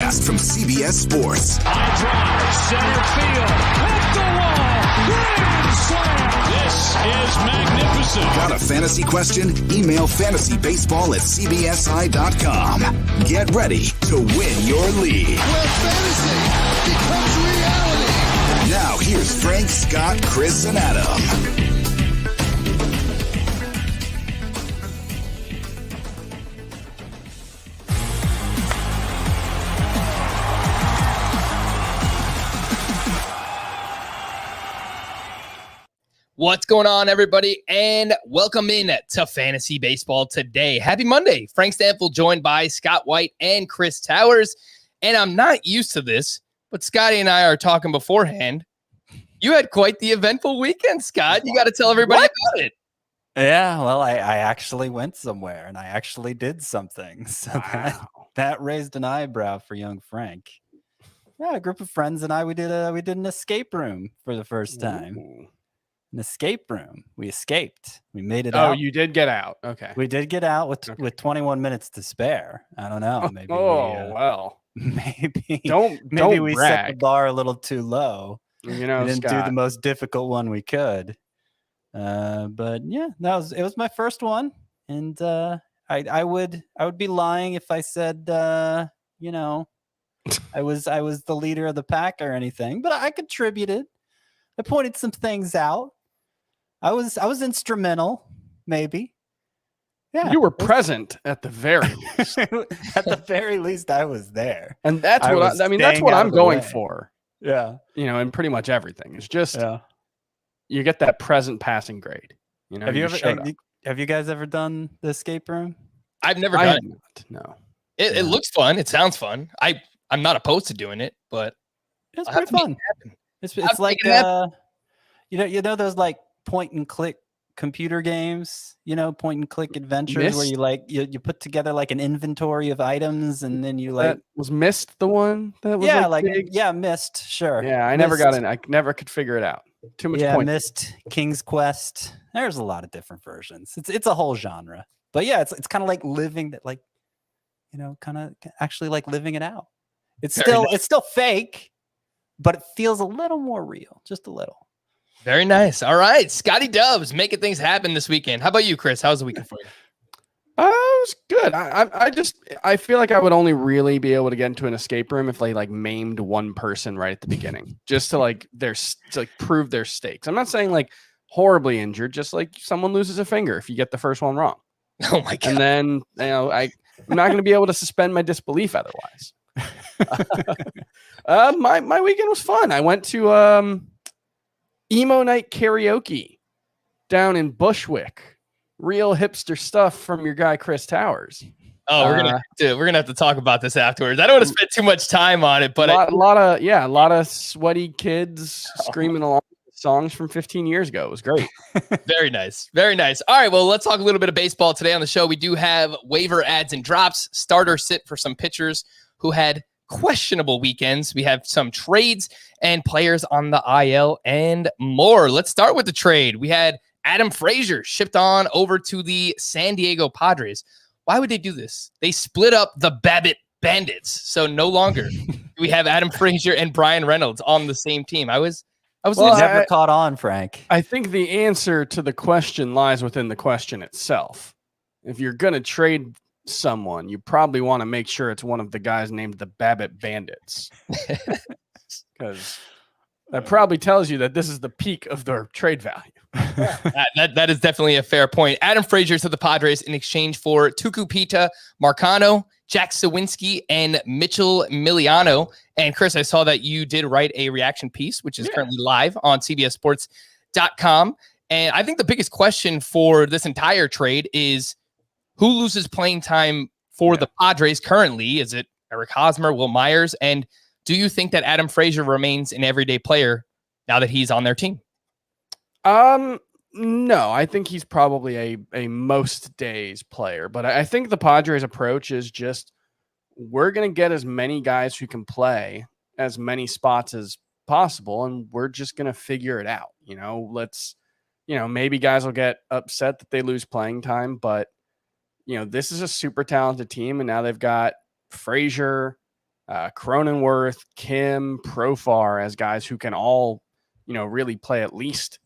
podcast from CBS Sports. High drive, center field, off the wall, grand slam. This is magnificent. Got a fantasy question? Email fantasybaseball@cbsi.com. Get ready to win your league. Where fantasy becomes reality. Now here's Frank, Scott, Chris, and Adam. What's going on, everybody, and welcome in to Fantasy Baseball today. Happy Monday. Frank Stanfield joined by Scott White and Chris Towers. And I'm not used to this, but Scotty and I are talking beforehand. You had quite the eventful weekend, Scott. You got to tell everybody about it. Yeah, well, I actually went somewhere, and I actually did something. So that raised an eyebrow for young Frank. Yeah, a group of friends and I, we did an escape room for the first time. Ooh. An escape room. We escaped. We made it out. Oh, you did get out. Okay. We did get out with 21 minutes to spare. I don't know. Maybe. Well. Maybe. Don't we brag. set the bar a little too low. You know, We didn't Scott, do the most difficult one we could. But yeah, it was my first one, and I would be lying if I said I was the leader of the pack or anything. But I contributed. I pointed some things out. I was instrumental, maybe. Yeah, you were present at the very least. At the very least, I was there, And that's I what was that's staying what out I'm of the going way. for. Yeah, In pretty much everything. It's just yeah. you get that present passing grade. Have you ever? showed up. Have you guys ever done the escape room? I've never I done have it. not. No. It looks fun. It sounds fun. I'm not opposed to doing it, but It's I'll have pretty to make fun. it happen. It's I'll like make it happen. you know those like point and click computer games, point and click adventures where Myst? you put together like an inventory of items and then you like That was Myst the one that was big? Myst, sure. Yeah, I never got Myst. in. I never could figure it out. Too much Yeah, point. Myst, King's Quest. There's a lot of different versions. It's a whole genre. But yeah, it's kind of like living that, like, kind of actually like living it out. It's still fake, but it feels a little more real, just a little. Very nice. All right. Scotty Dubs making things happen this weekend. How about you, Chris? How's the weekend for you? It was good. I feel like I would only really be able to get into an escape room if they like maimed one person right at the beginning, just to prove their stakes. I'm not saying like horribly injured, just like someone loses a finger if you get the first one wrong. Oh my God. And then I'm not going to be able to suspend my disbelief otherwise. My weekend was fun. I went to emo night karaoke down in Bushwick. Real hipster stuff from your guy Chris Towers. Oh, we're gonna have to talk about this afterwards. I don't want to spend too much time on it, but a lot of sweaty kids screaming along songs from 15 years ago. It was great. Very nice. Very nice. All right, well, let's talk a little bit of baseball today on the show. We do have waiver ads and drops, starter sit for some pitchers who had questionable weekends. We have some trades and players on the IL and more. Let's start with the trade. We had Adam Frazier shipped on over to the San Diego Padres. Why would they do this? They split up the Babbitt Bandits. So no longer do we have Adam Frazier and Brian Reynolds on the same team. I was Never caught on, Frank. I think the answer to the question lies within the question itself. If you're going to trade someone, you probably want to make sure it's one of the guys named the Babbitt Bandits. Because that probably tells you that this is the peak of their trade value. that is definitely a fair point. Adam Frazier to the Padres in exchange for Tucupita Marcano, Jack Sawinski, and Mitchell Miliano. And Chris, I saw that you did write a reaction piece, which is currently live on CBSSports.com. And I think the biggest question for this entire trade is who loses playing time for the Padres currently? Is it Eric Hosmer, Will Myers? And do you think that Adam Frazier remains an everyday player now that he's on their team? No, I think he's probably a most days player, but I think the Padres approach is just, we're going to get as many guys who can play as many spots as possible. And we're just going to figure it out. Maybe guys will get upset that they lose playing time, but this is a super talented team. And now they've got Frazier, Cronenworth, Kim, Profar as guys who can all, really play at least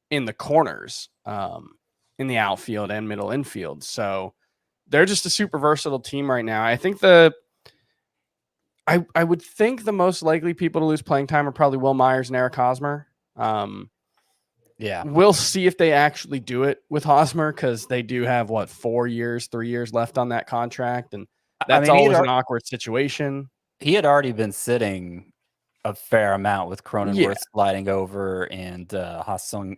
in the corners, in the outfield and middle infield. So they're just a super versatile team right now. I think I would think the most likely people to lose playing time are probably Will Myers and Eric Hosmer. Yeah. We'll see if they actually do it with Hosmer, because they do have 3 years left on that contract. And that's always an awkward situation. He had already been sitting a fair amount with Cronenworth sliding over and Ha-Sung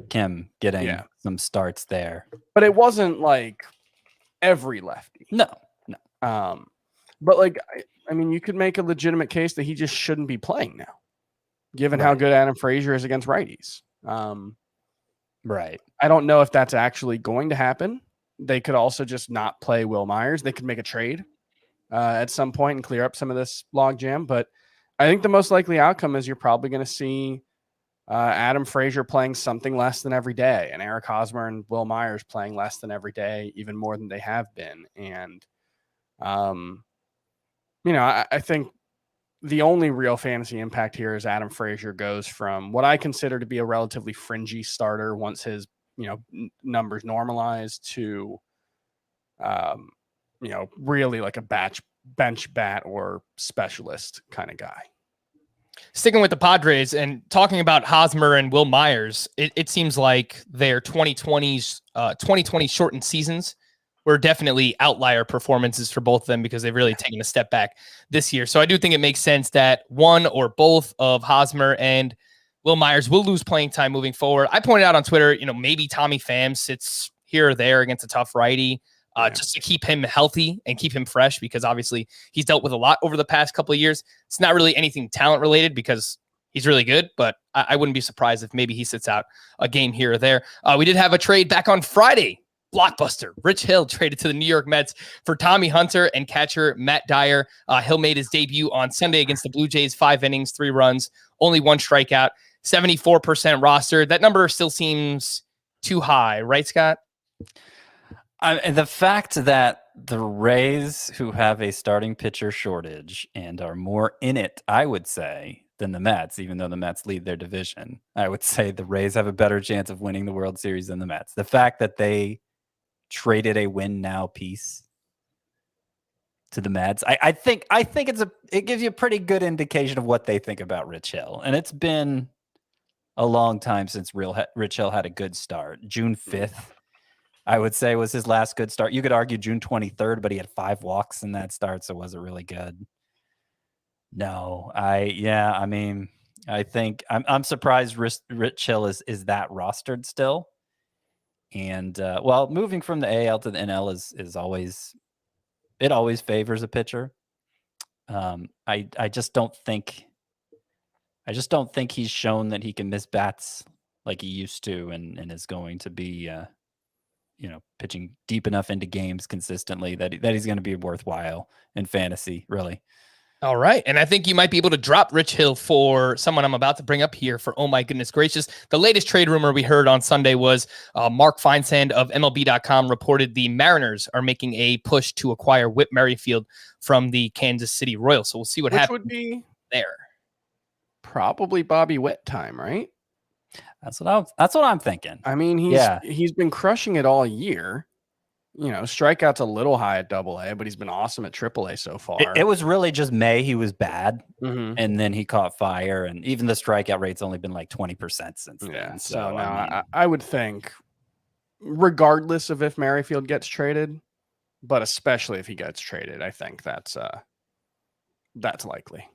Kim getting some starts there. But it wasn't like every lefty. No. But you could make a legitimate case that he just shouldn't be playing now, given how good Adam Frazier is against righties. Right. I don't know if that's actually going to happen. They could also just not play Will Myers. They could make a trade at some point and clear up some of this logjam. But I think the most likely outcome is you're probably going to see Adam Frazier playing something less than every day, and Eric Hosmer and Will Myers playing less than every day, even more than they have been. And, I think the only real fantasy impact here is Adam Frazier goes from what I consider to be a relatively fringy starter once his, numbers normalize to, really like a bench bat or specialist kind of guy. Sticking with the Padres and talking about Hosmer and Will Myers, it seems like their 2020 shortened seasons were definitely outlier performances for both of them, because they've really taken a step back this year. So I do think it makes sense that one or both of Hosmer and Will Myers will lose playing time moving forward. I pointed out on Twitter, maybe Tommy Pham sits here or there against a tough righty, just to keep him healthy and keep him fresh, because obviously he's dealt with a lot over the past couple of years. It's not really anything talent related, because he's really good, but I wouldn't be surprised if maybe he sits out a game here or there. We did have a trade back on Friday. Blockbuster. Rich Hill traded to the New York Mets for Tommy Hunter and catcher Matt Dyer. Hill made his debut on Sunday against the Blue Jays, 5 innings, 3 runs, only 1 strikeout, 74% roster. That number still seems too high, right, Scott? And the fact that the Rays, who have a starting pitcher shortage and are more in it, I would say, than the Mets, even though the Mets lead their division, I would say the Rays have a better chance of winning the World Series than the Mets. The fact that they traded a win now piece to the Mets, I think it gives you a pretty good indication of what they think about Rich Hill. And it's been a long time since Rich Hill had a good start. June 5th, I would say, was his last good start. You could argue June 23rd, but he had 5 walks in that start, so was it really good? No, I think I'm surprised Rich Hill is that rostered still. And moving from the AL to the NL is always favors a pitcher. I just don't think he's shown that he can miss bats like he used to, and is going to be pitching deep enough into games consistently that he's going to be worthwhile in fantasy, really. All right. And I think you might be able to drop Rich Hill for someone I'm about to bring up here for, oh my goodness gracious. The latest trade rumor we heard on Sunday was Mark Feinsand of MLB.com reported the Mariners are making a push to acquire Whit Merrifield from the Kansas City Royals. So we'll see what happens would be there. Probably Bobby Witt time, right? That's what I'm thinking. I mean, he's been crushing it all year. Strikeout's a little high at AA, but he's been awesome at AAA so far. It was really just May he was bad, mm-hmm. and then he caught fire, and even the strikeout rate's only been like 20% since then. Yeah, so now I would think, regardless of if Merrifield gets traded, but especially if he gets traded, I think that's likely.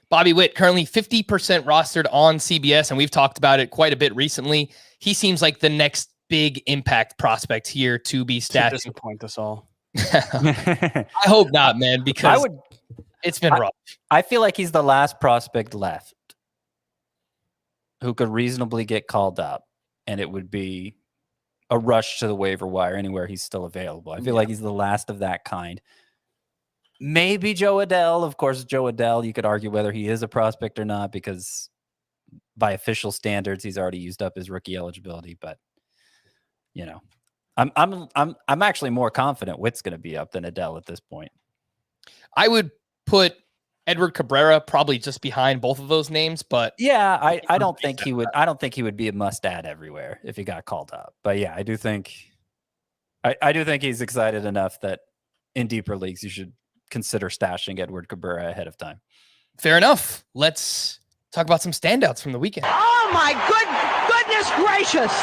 Bobby Witt, currently 50% rostered on CBS, and we've talked about it quite a bit recently. He seems like the next big impact prospect here to be stashed. To disappoint us all. I hope not, man, because it's been rough. I feel like he's the last prospect left who could reasonably get called up, and it would be a rush to the waiver wire anywhere he's still available. I feel like he's the last of that kind. Maybe Joe Adell. Of course, Joe Adell, you could argue whether he is a prospect or not, because by official standards, he's already used up his rookie eligibility. But I'm actually more confident Witt's going to be up than Adell at this point. I would put Edward Cabrera probably just behind both of those names, but yeah, I don't think he would. I don't think he would be a must add everywhere if he got called up. But yeah, I do think he's excited enough that in deeper leagues you should consider stashing Edward Cabrera ahead of time. Fair enough. Let's talk about some standouts from the weekend. Oh my goodness gracious!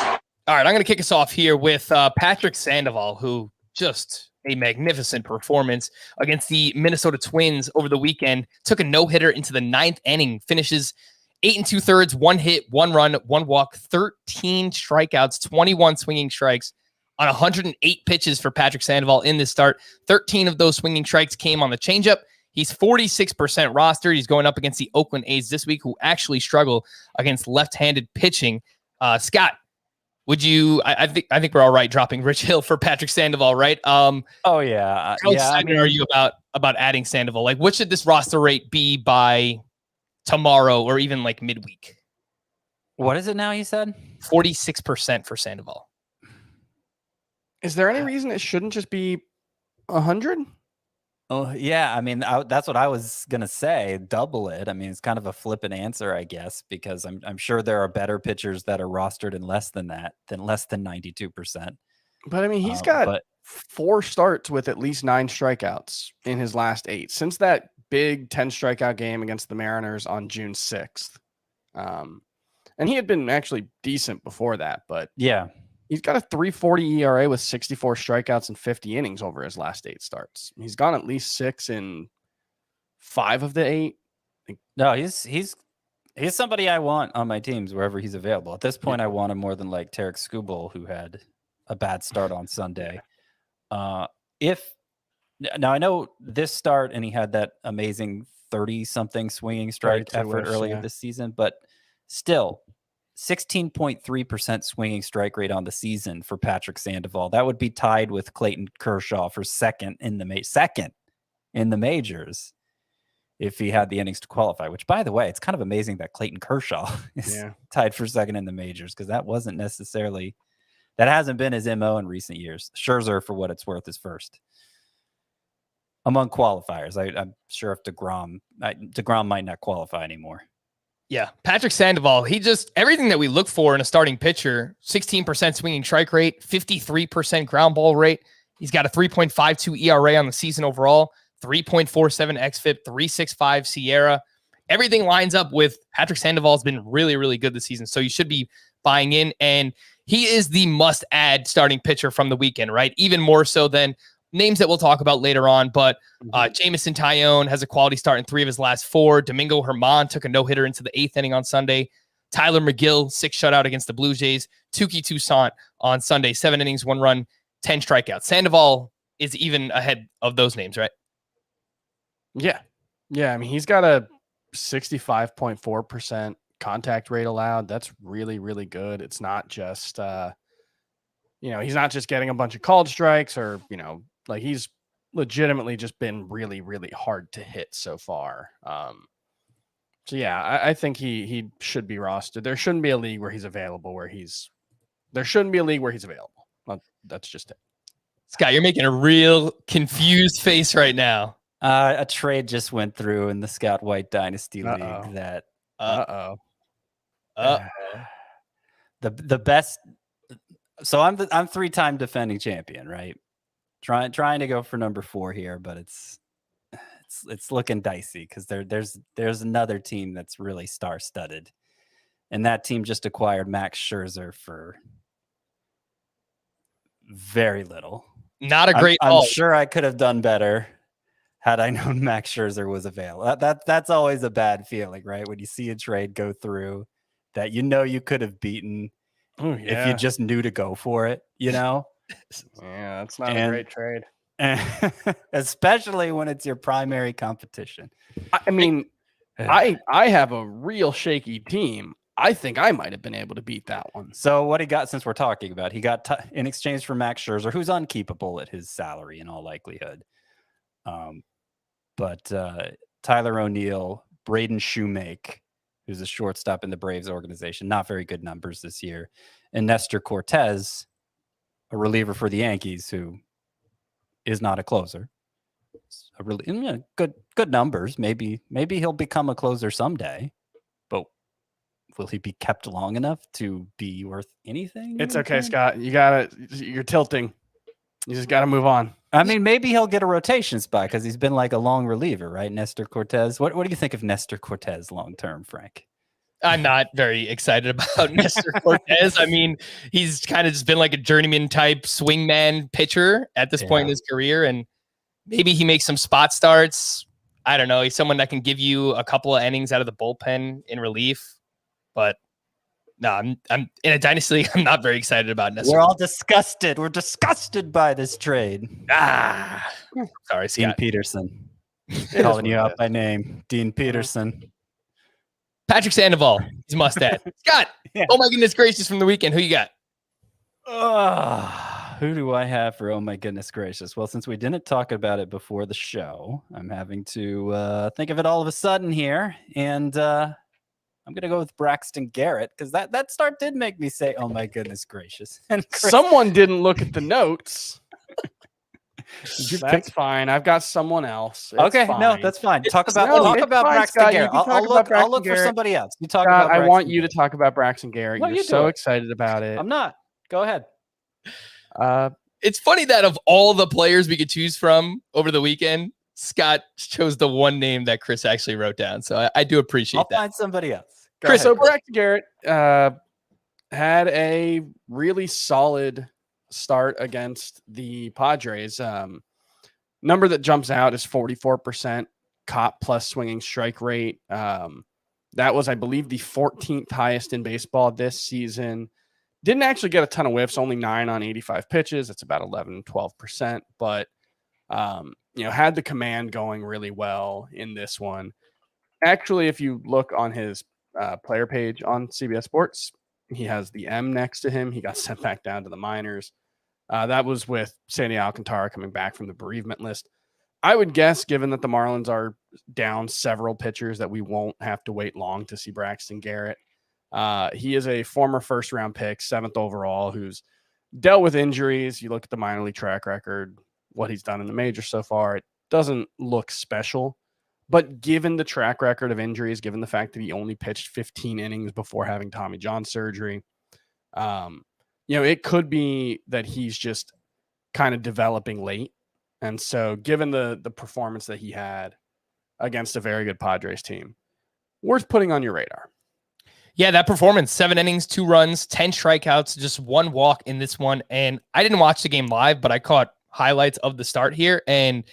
All right, I'm going to kick us off here with Patrick Sandoval, who just a magnificent performance against the Minnesota Twins over the weekend. Took a no-hitter into the 9th inning, finishes 8 2/3, 1 hit, 1 run, 1 walk, 13 strikeouts, 21 swinging strikes on 108 pitches for Patrick Sandoval in this start. 13 of those swinging strikes came on the changeup. He's 46% rostered. He's going up against the Oakland A's this week, who actually struggle against left-handed pitching. Scott, would you? I think we're all right dropping Rich Hill for Patrick Sandoval, right? Oh yeah. How excited are you about adding Sandoval? Like, what should this roster rate be by tomorrow or even like midweek? What is it now? You said 46% for Sandoval. Is there any reason it shouldn't just be 100? Oh yeah, I mean that's what I was gonna say. Double it. I mean, it's kind of a flippant answer, I guess, because I'm sure there are better pitchers that are rostered in less than that, than less than 92%. But I mean, he's got 4 starts with at least 9 strikeouts in his last 8 since that big 10 strikeout game against the Mariners on June 6th. And he had been actually decent before that, but yeah. He's got a 3.40 ERA with 64 strikeouts and 50 innings over his last 8 starts. He's gone at least 6 in 5 of the 8. No, he's somebody I want on my teams wherever he's available. At this point, I want him more than like Tarek Skubal, who had a bad start on Sunday. Now I know this start, and he had that amazing 30-something swinging strike effort earlier this season, but still. 16.3% swinging strike rate on the season for Patrick Sandoval. That would be tied with Clayton Kershaw for second in the majors if he had the innings to qualify, which, by the way, it's kind of amazing that Clayton Kershaw is tied for second in the majors, because that hasn't been his MO in recent years. Scherzer, for what it's worth, is first among qualifiers. I'm sure if DeGrom might not qualify anymore. Yeah, Patrick Sandoval, everything that we look for in a starting pitcher, 16% swinging strike rate, 53% ground ball rate. He's got a 3.52 ERA on the season overall, 3.47 xFIP, 3.65 Sierra. Everything lines up with Patrick Sandoval has been really, really good this season. So you should be buying in, and he is the must-add starting pitcher from the weekend, right? Even more so than names that we'll talk about later on, but Jamison Tyone has a quality start in 3 of his last 4. Domingo Germán took a no-hitter into the 8th inning on Sunday. Tyler McGill, 6 shutout against the Blue Jays. Tuki Toussaint on Sunday, 7 innings, 1 run, 10 strikeouts. Sandoval is even ahead of those names, right? Yeah. I mean, he's got a 65.4% contact rate allowed. That's really, really good. It's not just, he's not just getting a bunch of called strikes or, like he's legitimately just been really, really hard to hit so far. So yeah, I think he should be rostered. There shouldn't be a league where he's available Well, that's just it. Scott, you're making a real confused face right now. A trade just went through in the Scott White Dynasty League that the best. So I'm 3-time defending champion, right? Trying to go for number 4 here, but it's looking dicey because there's another team that's really star-studded, and that team just acquired Max Scherzer for very little. Not a great. I'm sure I could have done better had I known Max Scherzer was available. That's always a bad feeling, right? When you see a trade go through that you could have beaten if you just knew to go for it, Yeah, that's not a great trade. Especially when it's your primary competition. I mean, I have a real shaky team. I think I might have been able to beat that one. So what he got, since we're talking about, he got in exchange for Max Scherzer, who's unkeepable at his salary in all likelihood. But Tyler O'Neill, Braden Shoemake, who's a shortstop in the Braves organization, not very good numbers this year, and Nestor Cortez, a reliever for the Yankees, who is not a closer. a really good numbers. Maybe he'll become a closer someday, but will he be kept long enough to be worth anything? It's okay, Scott. You're tilting. You just got to move on. I mean, maybe he'll get a rotation spot because he's been like a long reliever, right? Nestor Cortez. What do you think of Nestor Cortez long term, Frank? I'm not very excited about Nestor Cortez. I mean, he's kind of just been like a journeyman type swingman pitcher at this point in his career. And maybe he makes some spot starts. I don't know. He's someone that can give you a couple of innings out of the bullpen in relief. But no, I'm in a dynasty league. I'm not very excited about Nestor. We're all disgusted. We're disgusted by this trade. Sorry, Dean Scott. Peterson. Calling you out by name. Dean Peterson. Patrick Sandoval. He's a must add. Scott. Yeah. Oh my goodness gracious, from the weekend. Who you got? Who do I have for oh my goodness gracious? Well, since we didn't talk about it before the show, I'm having to think of it all of a sudden here. And I'm going to go with Braxton Garrett because that start did make me say, oh my goodness gracious. And Someone didn't look at the notes. That's fine. I've got someone else. It's okay, fine. no, that's fine. Talk about fine, Braxton Scott. Garrett. I'll look for somebody else. You talk Scott, about. I want you to talk about Braxton Garrett. No, You're you so do it. excited about it. I'm not. Go ahead. It's funny that of all the players we could choose from over the weekend, Scott chose the one name that Chris actually wrote down. So I do appreciate I'll that. find somebody else. Go Chris, ahead. so Braxton Garrett had a really solid start against the Padres. Number that jumps out is 44% Cobb plus swinging strike rate. That was, I believe, the 14th highest in baseball this season. Didn't actually get a ton of whiffs, only 9 on 85 pitches. That's about 12%. But, had the command going really well in this one. Actually, if you look on his player page on CBS Sports, he has the M next to him. He got sent back down to the minors. That was with Sandy Alcantara coming back from the bereavement list. I would guess, given that the Marlins are down several pitchers, that we won't have to wait long to see Braxton Garrett. He is a former first-round pick, 7th overall, who's dealt with injuries. You look at the minor league track record, what he's done in the majors so far, it doesn't look special. But given the track record of injuries, given the fact that he only pitched 15 innings before having Tommy John surgery, it could be that he's just kind of developing late. And so given the performance that he had against a very good Padres team, worth putting on your radar. Yeah, that performance, 7 innings, 2 runs, 10 strikeouts, just 1 walk in this one. And I didn't watch the game live, but I caught highlights of the start here. And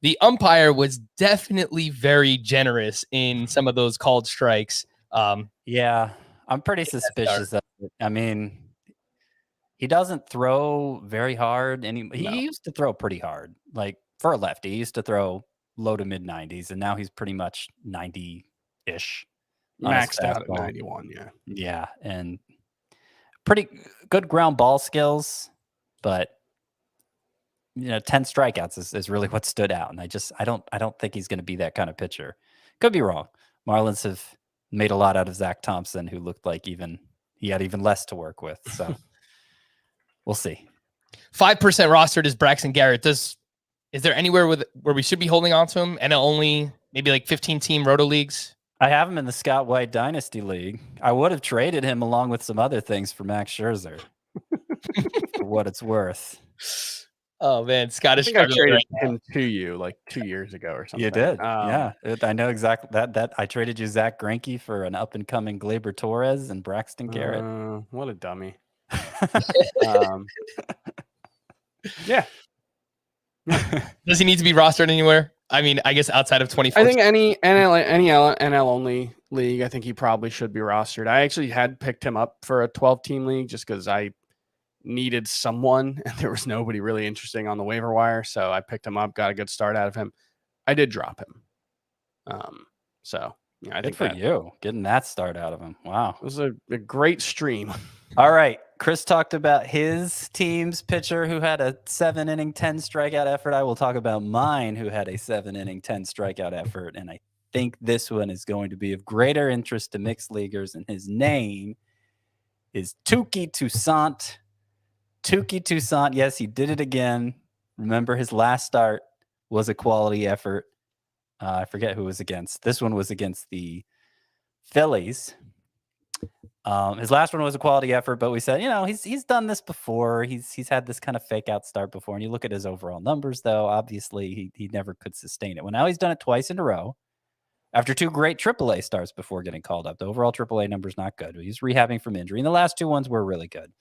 the umpire was definitely very generous in some of those called strikes. Yeah, I'm pretty suspicious of it. I mean, he doesn't throw very hard. He used to throw pretty hard, like for a lefty. He used to throw low to mid 90s, and now he's pretty much 90-ish. Maxed out at 91, yeah. Yeah, and pretty good ground ball skills, but 10 strikeouts is really what stood out. And I don't think he's going to be that kind of pitcher. Could be wrong. Marlins have made a lot out of Zach Thompson, who looked like he had even less to work with. So we'll see. 5% rostered is Braxton Garrett. Is there anywhere where we should be holding on to him and only maybe like 15-team roto leagues? I have him in the Scott White Dynasty League. I would have traded him along with some other things for Max Scherzer, for what it's worth. Oh man, Scottish. I traded him to you like 2 years ago or something. You did, yeah. I know exactly that. I traded you Zach Greinke for an up and coming Gleyber Torres and Braxton Garrett. What a dummy. Yeah. Does he need to be rostered anywhere? I mean, I guess outside of 24. I think any NL only league, I think he probably should be rostered. I actually had picked him up for a 12-team league just because I needed someone and there was nobody really interesting on the waiver wire. So I picked him up, got a good start out of him. I did drop him. I think for you getting that start out of him. Wow. It was a great stream. All right. Chris talked about his team's pitcher who had a 7-inning, 10 strikeout effort. I will talk about mine who had a 7-inning, 10 strikeout effort. And I think this one is going to be of greater interest to mixed leaguers. And his name is Tuki Toussaint. Tuki Toussaint. Yes, he did it again. Remember his last start was a quality effort. I forget who it was against. This one was against the Phillies. His last one was a quality effort, but we said, he's done this before. He's had this kind of fake out start before. And you look at his overall numbers, though, obviously he never could sustain it. Well, now he's done it twice in a row after 2 great AAA starts before getting called up. The overall AAA number's not good. He's rehabbing from injury, and the last 2 ones were really good.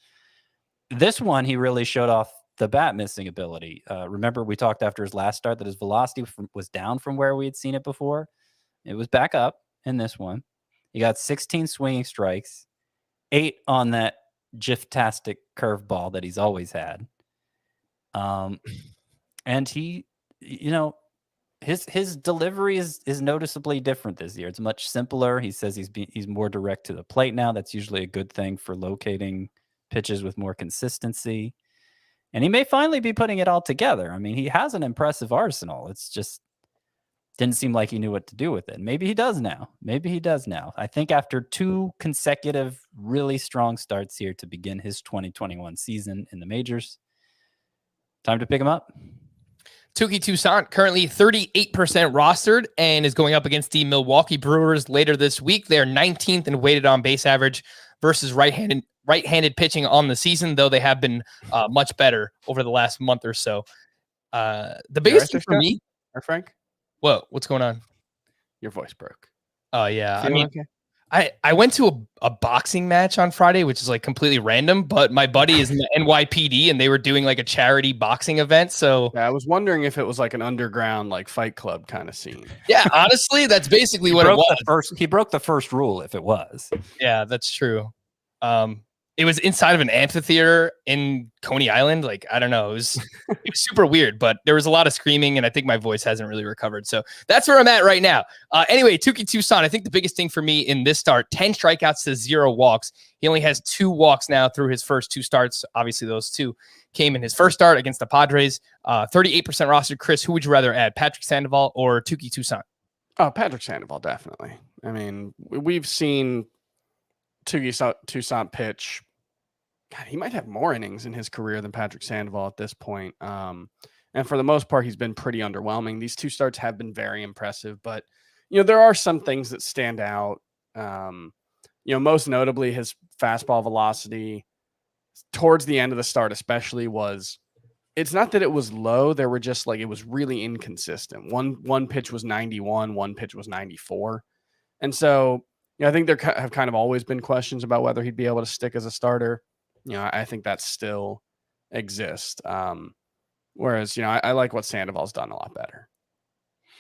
This one, he really showed off the bat missing ability. Remember, we talked after his last start that his velocity was down from where we had seen it before. It was back up in this one. He got 16 swinging strikes, 8 on that giftastic curveball that he's always had. And he, his delivery is noticeably different this year. It's much simpler. He says he's more direct to the plate now. That's usually a good thing for locating pitches with more consistency. And he may finally be putting it all together. I mean, he has an impressive arsenal. It's just didn't seem like he knew what to do with it. Maybe he does now. I think after 2 consecutive really strong starts here to begin his 2021 season in the majors, time to pick him up. Tuki Toussaint, currently 38% rostered and is going up against the Milwaukee Brewers later this week. They're 19th in weighted on base average versus right-handed pitching on the season, though they have been much better over the last month or so. The biggest thing for me... Or Frank? Whoa, what's going on? Your voice broke. Oh, yeah. Feeling okay? I went to a boxing match on Friday, which is like completely random, but my buddy is in the NYPD and they were doing like a charity boxing event. So yeah, I was wondering if it was like an underground, like Fight Club kind of scene. Yeah, honestly, that's basically what it was. He broke the first rule if it was. Yeah, that's true. It was inside of an amphitheater in Coney Island. Like, I don't know. It was super weird, but there was a lot of screaming and I think my voice hasn't really recovered. So that's where I'm at right now. Anyway, Tuki Toussaint, I think the biggest thing for me in this start, 10 strikeouts to 0 walks. He only has 2 walks now through his first 2 starts. Obviously, those 2 came in his first start against the Padres. 38% rostered. Chris, who would you rather add, Patrick Sandoval or Tuki Toussaint? Oh, Patrick Sandoval, definitely. I mean, we've seen Tuki Toussaint pitch. God, he might have more innings in his career than Patrick Sandoval at this point. And for the most part, he's been pretty underwhelming. These 2 starts have been very impressive, but, there are some things that stand out. Most notably his fastball velocity towards the end of the start, especially it's not that it was low. There were just it was really inconsistent. One pitch was 91, one pitch was 94. And so, I think there have kind of always been questions about whether he'd be able to stick as a starter. I think that still exists. Whereas, I like what Sandoval's done a lot better.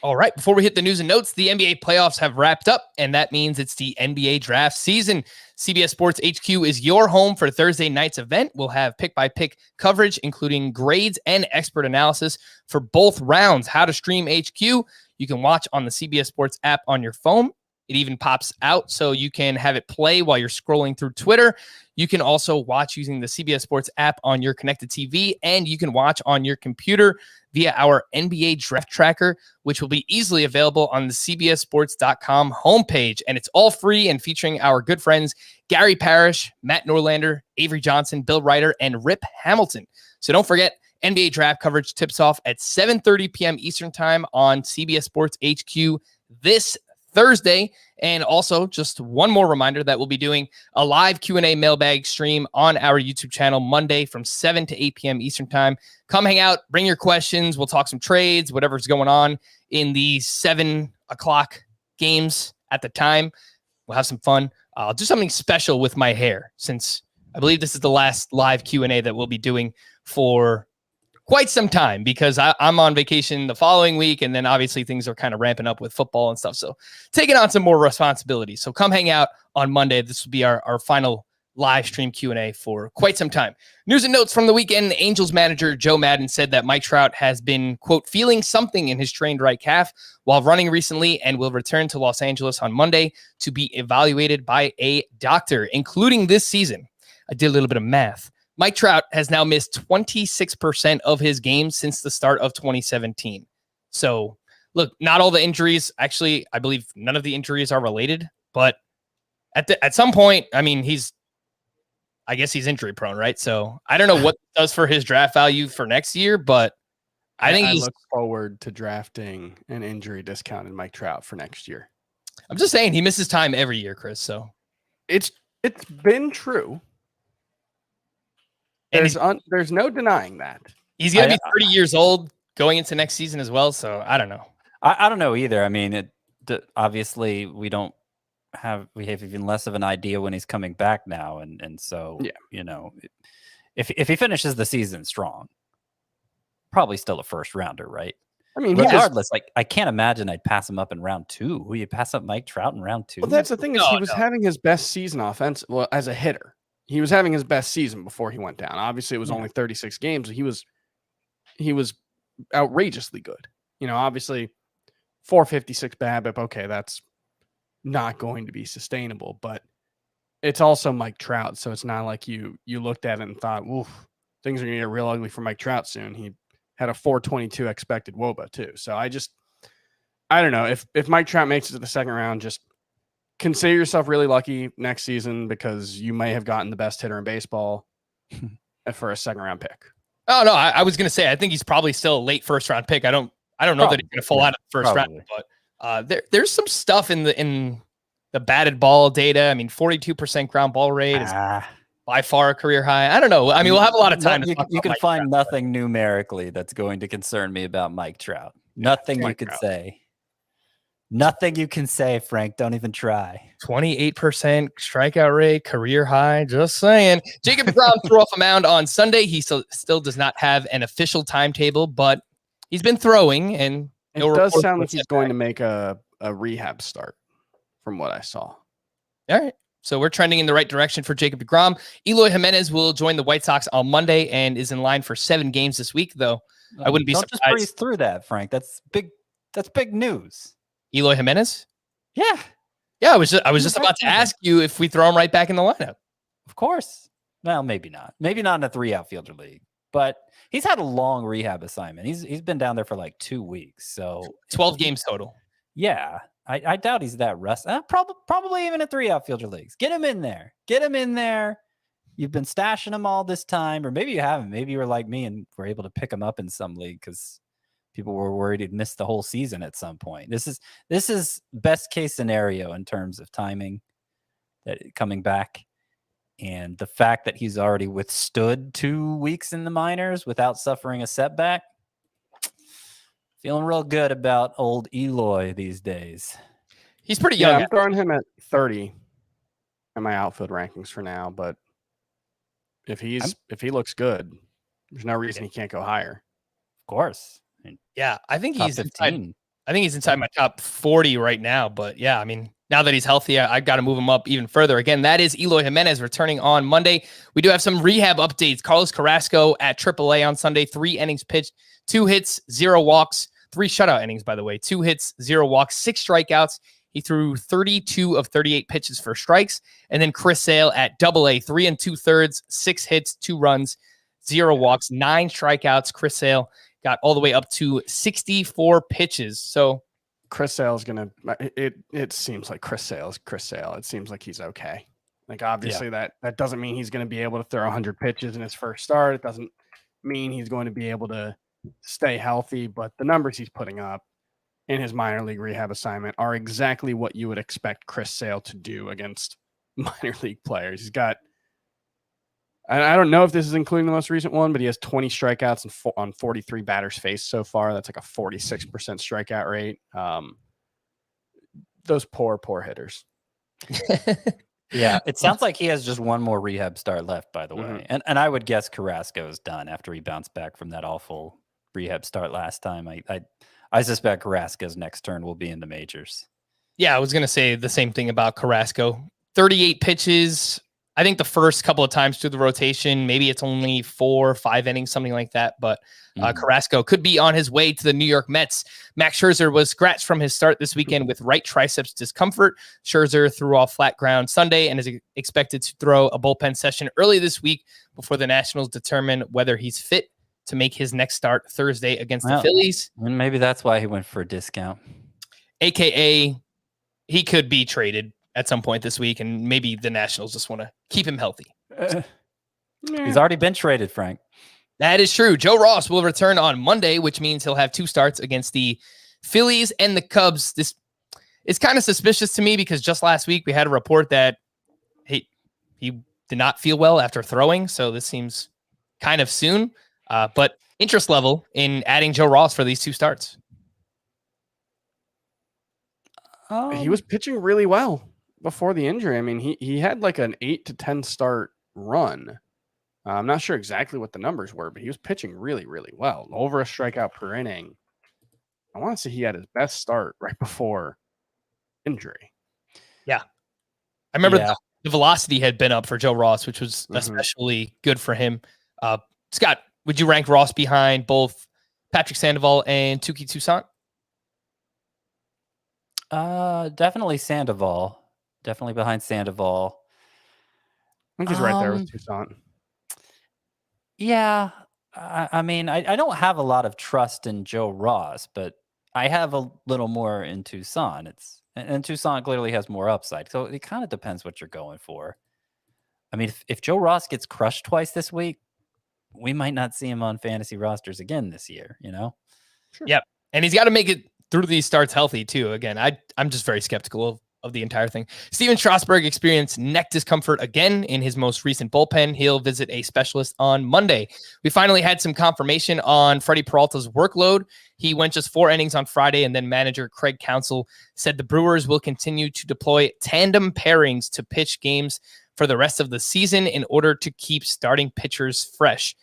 All right. Before we hit the news and notes, the NBA playoffs have wrapped up, and that means it's the NBA draft season. CBS Sports HQ is your home for Thursday night's event. We'll have pick-by-pick coverage, including grades and expert analysis for both rounds. How to stream HQ, you can watch on the CBS Sports app on your phone. It even pops out so you can have it play while you're scrolling through Twitter. You can also watch using the CBS Sports app on your connected TV, and you can watch on your computer via our NBA Draft Tracker, which will be easily available on the CBSSports.com homepage. And it's all free and featuring our good friends Gary Parrish, Matt Norlander, Avery Johnson, Bill Ryder, and Rip Hamilton. So don't forget, NBA Draft coverage tips off at 7:30 p.m. Eastern Time on CBS Sports HQ this Thursday. And also just one more reminder that we'll be doing a live Q&A mailbag stream on our YouTube channel Monday from 7 to 8 p.m. Eastern Time. Come hang out, bring your questions. We'll talk some trades, whatever's going on in the 7 o'clock games at the time. We'll have some fun. I'll do something special with my hair since I believe this is the last live Q&A that we'll be doing for quite some time because I'm on vacation the following week. And then obviously things are kind of ramping up with football and stuff. So taking on some more responsibilities. So come hang out on Monday. This will be our final live stream Q&A for quite some time. News and notes from the weekend. Angels manager Joe Madden said that Mike Trout has been, quote, feeling something in his trained right calf while running recently and will return to Los Angeles on Monday to be evaluated by a doctor, including this season. I did a little bit of math. Mike Trout has now missed 26% of his games since the start of 2017. So, look, not all the injuries. Actually, I believe none of the injuries are related. But at some point, I mean, I guess he's injury prone, right? So I don't know what it does for his draft value for next year, but I think I look forward to drafting an injury discounted Mike Trout for next year. I'm just saying he misses time every year, Chris. So It's been true. There's no denying that. He's going to be 30 years old going into next season as well. So I don't know. I don't know either. I mean, obviously we have even less of an idea when he's coming back now. And so, you know, if he finishes the season strong, probably still a first rounder, right? I mean, regardless, I can't imagine I'd pass him up in round 2. Will you pass up Mike Trout in round 2? Well, that's the thing is he was having his best season as a hitter. He was having his best season before he went down. Obviously, it was only 36 games. He was outrageously good. You know, obviously 456 BABIP. Okay, that's not going to be sustainable, but it's also Mike Trout. So it's not like you looked at it and thought, oof, things are going to get real ugly for Mike Trout soon. He had a 422 expected WOBA too. So I don't know if Mike Trout makes it to the second round, just consider yourself really lucky next season because you may have gotten the best hitter in baseball for a second round pick. Oh no, I was going to say I think he's probably still a late first round pick. I don't know that he's going to fall out of the first round, but there's some stuff in the batted ball data. I mean, 42% ground ball rate is by far a career high. I don't know. I mean, we'll have a lot of time. You can find nothing numerically that's going to concern me about Mike Trout. Nothing you could say. Nothing you can say, Frank. Don't even try. 28% strikeout rate, career high. Just saying. Jacob deGrom threw off a mound on Sunday. He still does not have an official timetable, but he's been throwing, and it does sound like he's going to make a rehab start, from what I saw. All right. So we're trending in the right direction for Jacob deGrom. Eloy Jimenez will join the White Sox on Monday and is in line for 7 games this week, though. I wouldn't be surprised. Don't just breeze through that, Frank. That's big. That's big news. Eloy Jimenez? Yeah. I was just about to ask you if we throw him right back in the lineup. Of course. Well, maybe not. Maybe not in a 3 outfielder league, but he's had a long rehab assignment. He's been down there for like 2 weeks. So 12 games total. Yeah. I doubt he's that rusty. Probably even in 3 outfielder leagues. Get him in there. You've been stashing him all this time, or maybe you haven't. Maybe you were like me and were able to pick him up in some league because people were worried he'd miss the whole season at some point. This is best case scenario in terms of timing, that coming back, and the fact that he's already withstood 2 weeks in the minors without suffering a setback. Feeling real good about old Eloy these days. He's pretty young. I'm throwing him at 30 in my outfield rankings for now, but if he looks good, there's no reason he can't go higher. Of course. Yeah, I think he's inside my top 40 right now. But yeah, I mean, now that he's healthy, I got to move him up even further. Again, that is Eloy Jimenez returning on Monday. We do have some rehab updates. Carlos Carrasco at AAA on Sunday, 3 innings pitched, 2 hits, 0 walks, 3 shutout innings, by the way, 2 hits, 0 walks, 6 strikeouts. He threw 32 of 38 pitches for strikes. And then Chris Sale at AA, 3 2/3, 6 hits, 2 runs, 0 walks, 9 strikeouts. Chris Sale got all the way up to 64 pitches. So Chris Sale is going to, it seems like Chris Sale is Chris Sale. It seems like he's okay. Like, obviously that doesn't mean he's going to be able to throw 100 pitches in his first start. It doesn't mean he's going to be able to stay healthy, but the numbers he's putting up in his minor league rehab assignment are exactly what you would expect Chris Sale to do against minor league players. He's got, I don't know if this is including the most recent one, but he has 20 strikeouts on 43 batters faced so far. That's like a 46% strikeout rate. Those poor hitters. Yeah, it sounds like he has just one more rehab start left, by the way. And I would guess Carrasco is done after he bounced back from that awful rehab start last time. I suspect Carrasco's next turn will be in the majors. Yeah, I was going to say the same thing about Carrasco. 38 pitches. I think the first couple of times through the rotation, maybe it's only 4 or 5 innings, something like that. But Carrasco could be on his way to the New York Mets. Max Scherzer was scratched from his start this weekend with right triceps discomfort. Scherzer threw off flat ground Sunday and is expected to throw a bullpen session early this week before the Nationals determine whether he's fit to make his next start Thursday against the Phillies. And maybe that's why he went for a discount. AKA, he could be traded at some point this week, and maybe the Nationals just want to keep him healthy. He's already been traded, Frank. That is true. Joe Ross will return on Monday, which means he'll have 2 starts against the Phillies and the Cubs. This is kind of suspicious to me because just last week we had a report that he did not feel well after throwing. So this seems kind of soon, but interest level in adding Joe Ross for these 2 starts. He was pitching really well before the injury. I mean, he had like an 8 to 10 start run. I'm not sure exactly what the numbers were, but he was pitching really, really well. Over a strikeout per inning. I want to say he had his best start right before injury. Yeah. I remember the velocity had been up for Joe Ross, which was especially good for him. Scott, would you rank Ross behind both Patrick Sandoval and Tuki Toussaint? Definitely Sandoval. Definitely behind Sandoval. I think he's right there with Toussaint. Yeah. I mean, I don't have a lot of trust in Joe Ross, but I have a little more in Toussaint. And Toussaint clearly has more upside. So it kind of depends what you're going for. I mean, if Joe Ross gets crushed twice this week, we might not see him on fantasy rosters again this year, you know? Sure. Yep. And he's got to make it through these starts healthy too. Again, I'm just very skeptical of the entire thing. Steven Strasburg experienced neck discomfort again in his most recent bullpen. He'll visit a specialist on Monday. We finally had some confirmation on Freddie Peralta's workload. He went just 4 innings on Friday, and then manager Craig Counsell said the Brewers will continue to deploy tandem pairings to pitch games for the rest of the season in order to keep starting pitchers fresh.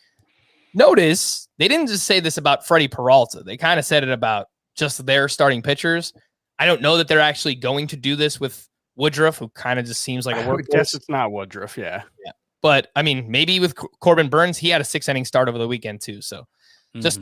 Notice they didn't just say this about Freddie Peralta. They kind of said it about just their starting pitchers. I don't know that they're actually going to do this with Woodruff, who kind of just seems like a workhorse. I guess it's not Woodruff, yeah. But, I mean, maybe with Corbin Burns, he had a 6-inning start over the weekend, too. So just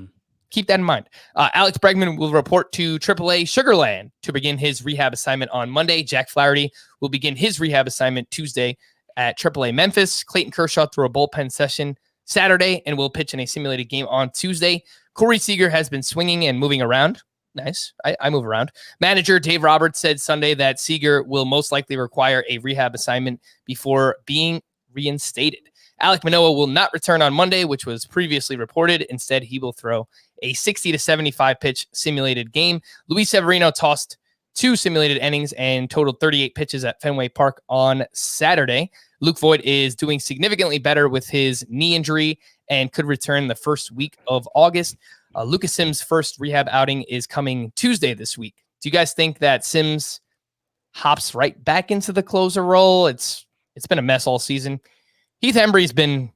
keep that in mind. Alex Bregman will report to AAA Sugarland to begin his rehab assignment on Monday. Jack Flaherty will begin his rehab assignment Tuesday at AAA Memphis. Clayton Kershaw threw a bullpen session Saturday and will pitch in a simulated game on Tuesday. Corey Seager has been swinging and moving around. Nice. I move around. Manager Dave Roberts said Sunday that Seager will most likely require a rehab assignment before being reinstated. Alek Manoah will not return on Monday, which was previously reported. Instead, he will throw a 60 to 75 pitch simulated game. Luis Severino tossed 2 simulated innings and totaled 38 pitches at Fenway Park on Saturday. Luke Voigt is doing significantly better with his knee injury and could return the first week of August. Lucas Sims' first rehab outing is coming Tuesday this week. Do you guys think that Sims hops right back into the closer role? It's been a mess all season. Heath Henry's been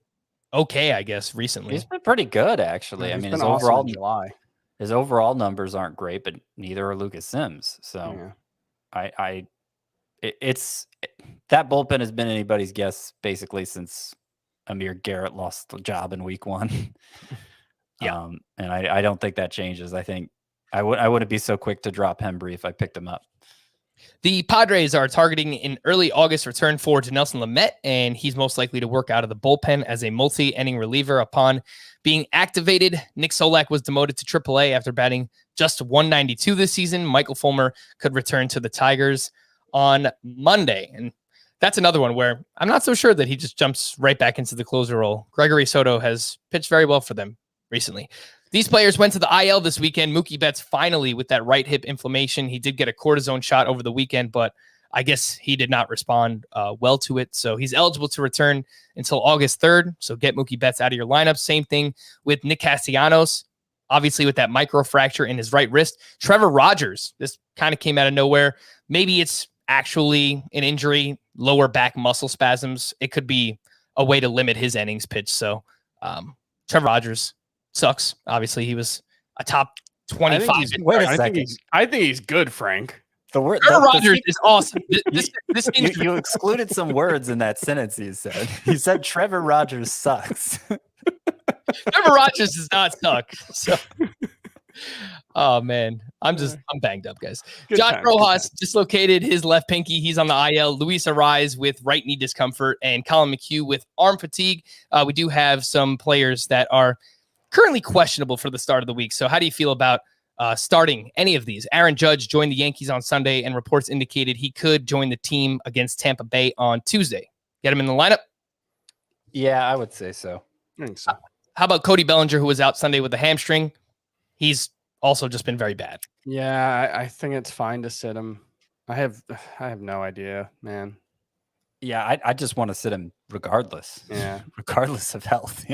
okay, I guess, recently. He's been pretty good, actually. Yeah, I mean, his overall numbers aren't great, but neither are Lucas Sims. So it's that bullpen has been anybody's guess basically since Amir Garrett lost the job in week 1. Yeah. And I don't think that changes. I think I wouldn't be so quick to drop Hembry if I picked him up. The Padres are targeting an early August return for Dinelson Lamet, and he's most likely to work out of the bullpen as a multi-inning reliever upon being activated. Nick Solak was demoted to AAA after batting just 192 this season. Michael Fulmer could return to the Tigers on Monday. And that's another one where I'm not so sure that he just jumps right back into the closer role. Gregory Soto has pitched very well for them recently. These players went to the IL this weekend. Mookie Betts finally with that right hip inflammation. He did get a cortisone shot over the weekend, but I guess he did not respond well to it. So he's eligible to return until August 3rd. So get Mookie Betts out of your lineup. Same thing with Nick Castellanos, obviously with that microfracture in his right wrist. Trevor Rogers, this kind of came out of nowhere. Maybe it's actually an injury, lower back muscle spasms. It could be a way to limit his innings pitch. So Trevor Rogers sucks. Obviously, he was a top 25. I think he's good, Frank. Trevor Rogers is awesome. You excluded some words in that sentence you said. You said Trevor Rogers sucks. Trevor Rogers does not suck. So, oh man, I'm banged up, guys. Josh Rojas dislocated his left pinky. He's on the IL. Luis Ariz with right knee discomfort, and Colin McHugh with arm fatigue. We do have some players that are currently questionable for the start of the week. So how do you feel about starting any of these? Aaron Judge joined the Yankees on Sunday, and reports indicated he could join the team against Tampa Bay on Tuesday. Get him in the lineup? Yeah, I would say so. I think so. How about Cody Bellinger, who was out Sunday with a hamstring? He's also just been very bad. Yeah, I think it's fine to sit him. I have no idea, man. Yeah, I just want to sit him regardless. Yeah. Regardless of health,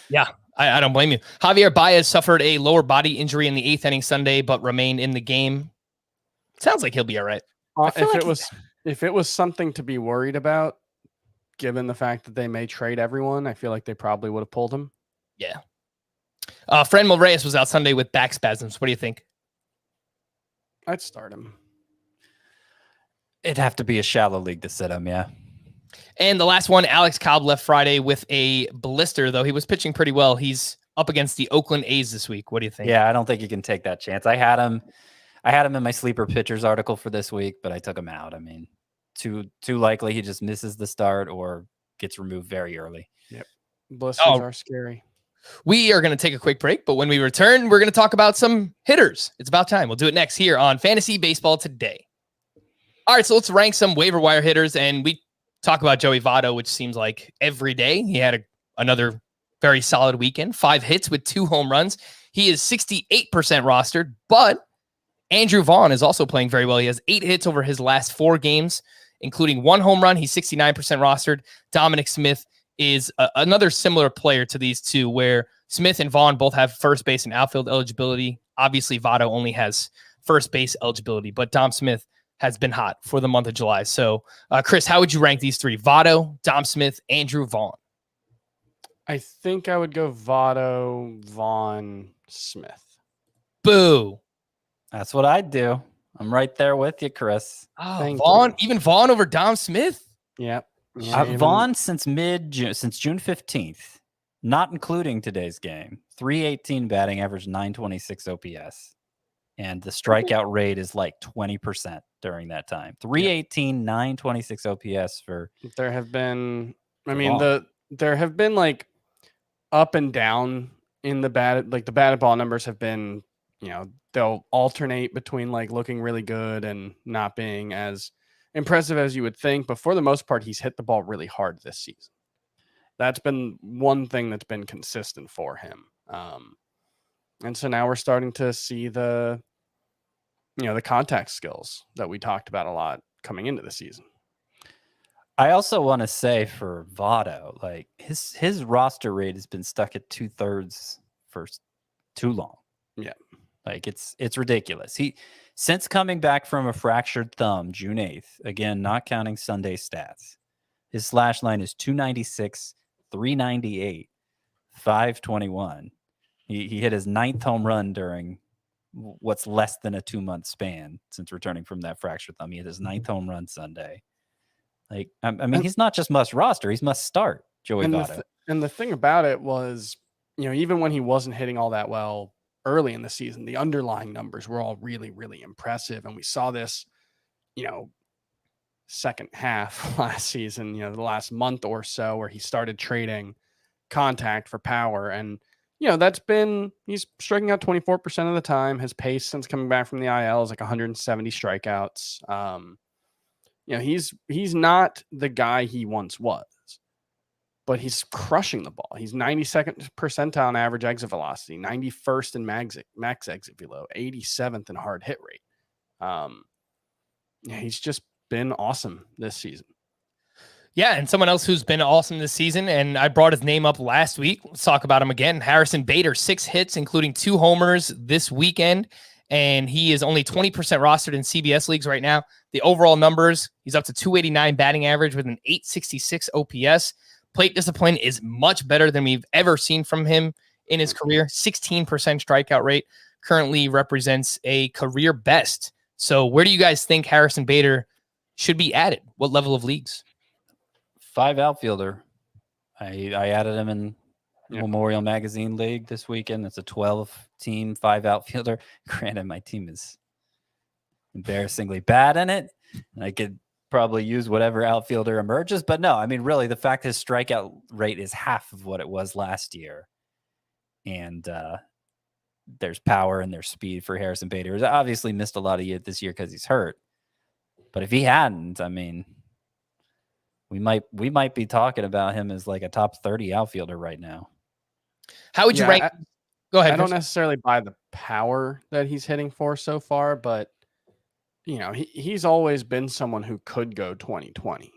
Yeah, I don't blame you. Javier Baez suffered a lower body injury in the 8th inning Sunday, but remained in the game. Sounds like he'll be all right. If it was something to be worried about, given the fact that they may trade everyone, I feel like they probably would have pulled him. Yeah. Franmil Reyes was out Sunday with back spasms. What do you think? I'd start him. It'd have to be a shallow league to sit him, yeah. And the last one, Alex Cobb left Friday with a blister, though he was pitching pretty well. He's up against the Oakland A's this week. What do you think? Yeah, I don't think you can take that chance. I had him in my sleeper pitchers article for this week, but I took him out. I mean, too likely he just misses the start or gets removed very early. Yep. Blisters are scary. We are going to take a quick break, but when we return, we're going to talk about some hitters. It's about time. We'll do it next here on Fantasy Baseball Today. All right, so let's rank some waiver wire hitters, and we talk about Joey Votto, which seems like every day. He had another very solid weekend, 5 hits with 2 home runs. He is 68% rostered, but Andrew Vaughn is also playing very well. He has 8 hits over his last 4 games, including 1 home run. He's 69% rostered. Dominic Smith is another similar player to these two, where Smith and Vaughn both have first base and outfield eligibility. Obviously, Votto only has first base eligibility, but Dom Smith has been hot for the month of July. So, Chris, how would you rank these 3? Votto, Dom Smith, Andrew Vaughn. I think I would go Votto, Vaughn, Smith. Boo. That's what I'd do. I'm right there with you, Chris. Oh, Vaughn, even Vaughn over Dom Smith? Yep. Yeah, Vaughn since June 15th, not including today's game, 318 batting average, 926 OPS. And the strikeout rate is like 20% during that time. 318, 926 OPS for. There have been, there have been like up and down in the batted ball numbers have been, they'll alternate between like looking really good and not being as impressive as you would think. But for the most part, he's hit the ball really hard this season. That's been one thing that's been consistent for him. And so now we're starting to see the contact skills that we talked about a lot coming into the season. I also want to say for Votto, like his roster rate has been stuck at 2/3 for too long. Yeah. Like it's ridiculous. Since coming back from a fractured thumb, June 8th, again, not counting Sunday stats, his slash line is 296, 398, 521. He hit his 9th home run during what's less than a 2-month span since returning from that fractured thumb. He hit his 9th home run Sunday. Like, I mean, he's not just must roster, he's must start, Joey Votto. And the thing about it was, even when he wasn't hitting all that well early in the season, the underlying numbers were all really, really impressive. And we saw this, second half last season, the last month or so, where he started trading contact for power. And, he's striking out 24% of the time. His pace since coming back from the IL is like 170 strikeouts. He's not the guy he once was, but he's crushing the ball. He's 92nd percentile in average exit velocity, 91st in max exit velo, 87th in hard hit rate. He's just been awesome this season. Yeah, and someone else who's been awesome this season, and I brought his name up last week. Let's talk about him again. Harrison Bader, 6 hits, including 2 homers this weekend, and he is only 20% rostered in CBS leagues right now. The overall numbers, he's up to 289 batting average with an 866 OPS. Plate discipline is much better than we've ever seen from him in his career. 16% strikeout rate currently represents a career best. So where do you guys think Harrison Bader should be added? What level of leagues? 5 outfielder. I added him in Memorial Magazine League this weekend. It's a 12-team 5 outfielder. Granted, my team is embarrassingly bad in it. I could probably use whatever outfielder emerges, but no, I mean, really, the fact his strikeout rate is half of what it was last year, and there's power and there's speed for Harrison Bader. He's obviously missed a lot of this year because he's hurt, but if he hadn't, I mean, we might be talking about him as like a top 30 outfielder right now. How would you rank? Go ahead. I don't necessarily buy the power that he's hitting for so far, but he's always been someone who could go 2020.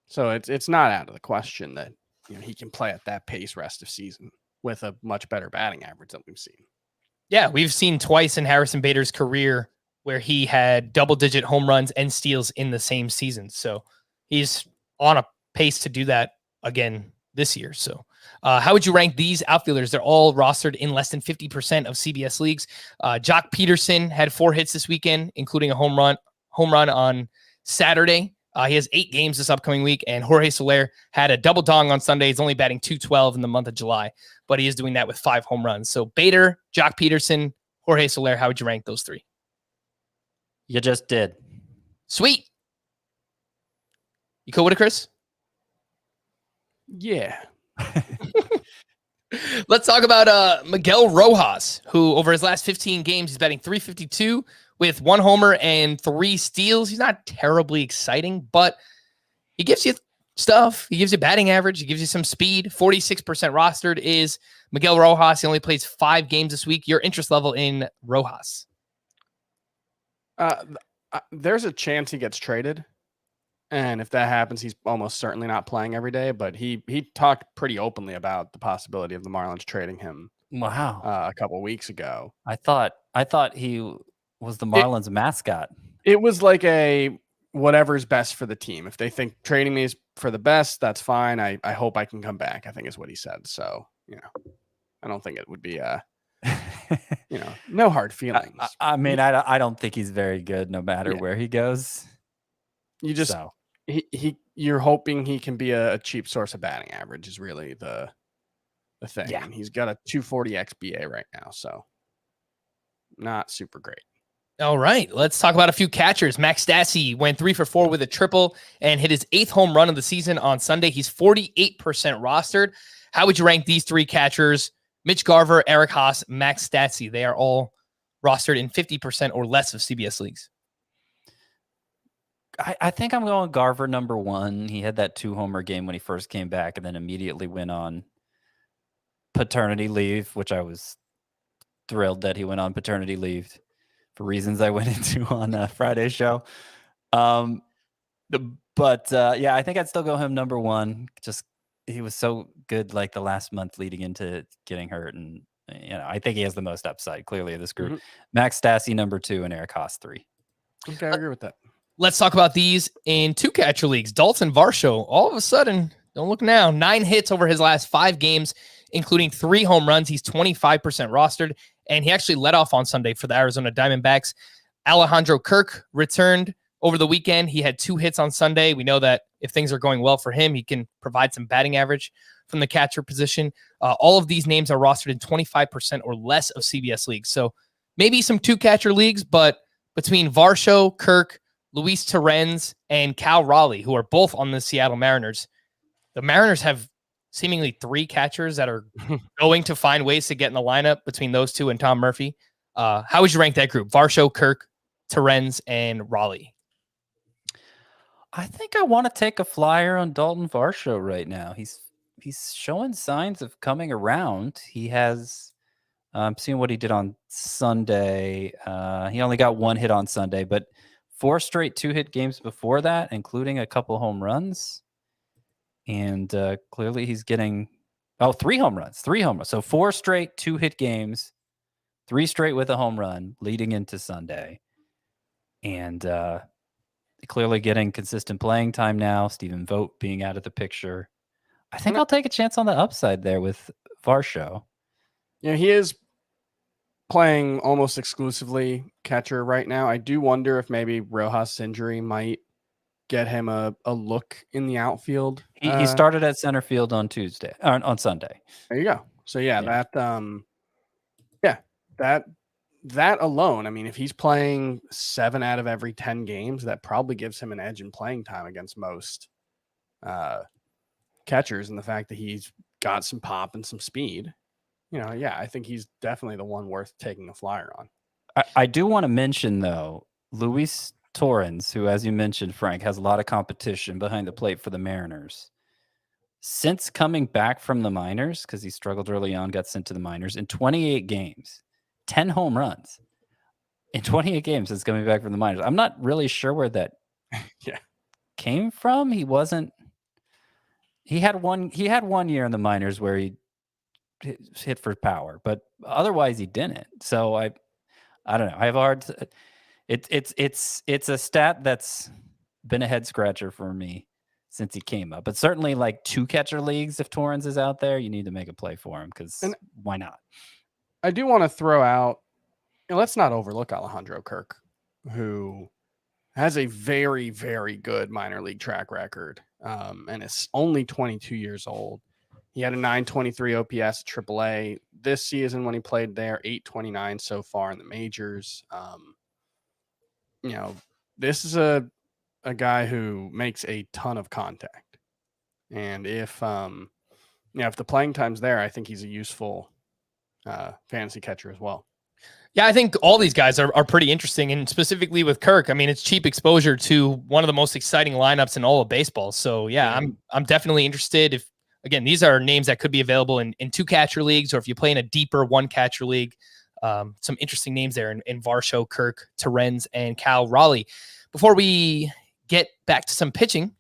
So it's not out of the question that he can play at that pace rest of season with a much better batting average than we've seen. Yeah, we've seen twice in Harrison Bader's career where he had double-digit home runs and steals in the same season. So he's on a pace to do that again this year. So how would you rank these outfielders? They're all rostered in less than 50% of CBS leagues. Jock Peterson had 4 hits this weekend, including a home run on Saturday. He has 8 games this upcoming week, and Jorge Soler had a double dong on Sunday. He's only batting .212 in the month of July, but he is doing that with 5 home runs. So Bader, Jock Peterson, Jorge Soler, how would you rank those 3? You just did. Sweet. You cool with it, Chris? Yeah. Let's talk about Miguel Rojas, who over his last 15 games, he's batting .352 with 1 homer and 3 steals. He's not terribly exciting, but he gives you stuff. He gives you batting average. He gives you some speed. 46% rostered is Miguel Rojas. He only plays 5 games this week. Your interest level in Rojas? There's a chance he gets traded. And if that happens, he's almost certainly not playing every day. But he talked pretty openly about the possibility of the Marlins trading him. Wow, a couple weeks ago. I thought he was the Marlins mascot. It was like a whatever's best for the team. If they think trading me is for the best, that's fine. I hope I can come back, I think is what he said. So I don't think it would be no hard feelings. I mean, I don't think he's very good no matter where he goes. You just you're hoping he can be a cheap source of batting average is really the thing. Yeah. And he's got a 240 XBA right now, so not super great. All right, let's talk about a few catchers. Max Stassi went 3 for 4 with a triple and hit his 8th home run of the season on Sunday. He's 48% rostered. How would you rank these 3 catchers? Mitch Garver, Eric Haas, Max Stassi. They are all rostered in 50% or less of CBS leagues. I think I'm going Garver number 1. He had that 2-homer game when he first came back and then immediately went on paternity leave, which I was thrilled that he went on paternity leave for reasons I went into on Friday's show. I think I'd still go him number 1. Just he was so good like the last month leading into getting hurt. And, I think he has the most upside clearly of this group. Mm-hmm. Max Stassi number 2 and Eric Haas 3. Okay, I agree with that. Let's talk about these in 2 catcher leagues. Dalton Varshall, all of a sudden, don't look now, 9 hits over his last 5 games, including 3 home runs. He's 25% rostered, and he actually led off on Sunday for the Arizona Diamondbacks. Alejandro Kirk returned over the weekend. He had 2 hits on Sunday. We know that if things are going well for him, he can provide some batting average from the catcher position. All of these names are rostered in 25% or less of CBS leagues. So maybe some 2 catcher leagues, but between Varshall, Kirk, Luis Torrens, and Cal Raleigh, who are both on the Seattle Mariners, the Mariners have seemingly 3 catchers that are going to find ways to get in the lineup between those 2 and Tom Murphy. How would you rank that group? Varshall, Kirk, Torrens, and Raleigh. I think I want to take a flyer on Dalton Varshall right now. He's showing signs of coming around. He has seeing what he did on Sunday. He only got 1 hit on Sunday, but 4 straight 2-hit games before that, including a couple home runs. And clearly he's getting 3 home runs. So 4 straight 2-hit games, 3 straight with a home run leading into Sunday. And clearly getting consistent playing time now. Stephen Vogt being out of the picture. I think I'll take a chance on the upside there with Varshall. Yeah, he is playing almost exclusively catcher right now. I do wonder if maybe Rojas' injury might get him a look in the outfield. He started at center field on Sunday. There you go. So that alone, I mean, if he's playing 7 out of every 10 games, that probably gives him an edge in playing time against most catchers, and the fact that he's got some pop and some speed. I think he's definitely the one worth taking a flyer on. I do want to mention, though, Luis Torrens, who, as you mentioned, Frank, has a lot of competition behind the plate for the Mariners. since coming back from the minors, because he struggled early on, got sent to the minors, in 28 games, 10 home runs. In 28 games since coming back from the minors. I'm not really sure where that came from. He had one year in the minors where he hit for power, but otherwise he didn't. So I don't know. I have a hard it's a stat that's been a head scratcher for me since he came up. But certainly like 2 catcher leagues, if Torrence is out there, you need to make a play for him, because why not? I do want to throw out, let's not overlook Alejandro Kirk, who has a very, very good minor league track record, and is only 22 years old. He had a 923 OPS at AAA this season when he played there, 829 so far in the majors. This is a guy who makes a ton of contact. And if the playing time's there, I think he's a useful fantasy catcher as well. Yeah, I think all these guys are pretty interesting, and specifically with Kirk, I mean, it's cheap exposure to one of the most exciting lineups in all of baseball. So yeah, I'm definitely interested. If again, these are names that could be available in 2 catcher leagues, or if you play in a deeper 1 catcher league, some interesting names there in Varshall, Kirk, Torrence, and Cal Raleigh. Before we get back to some pitching,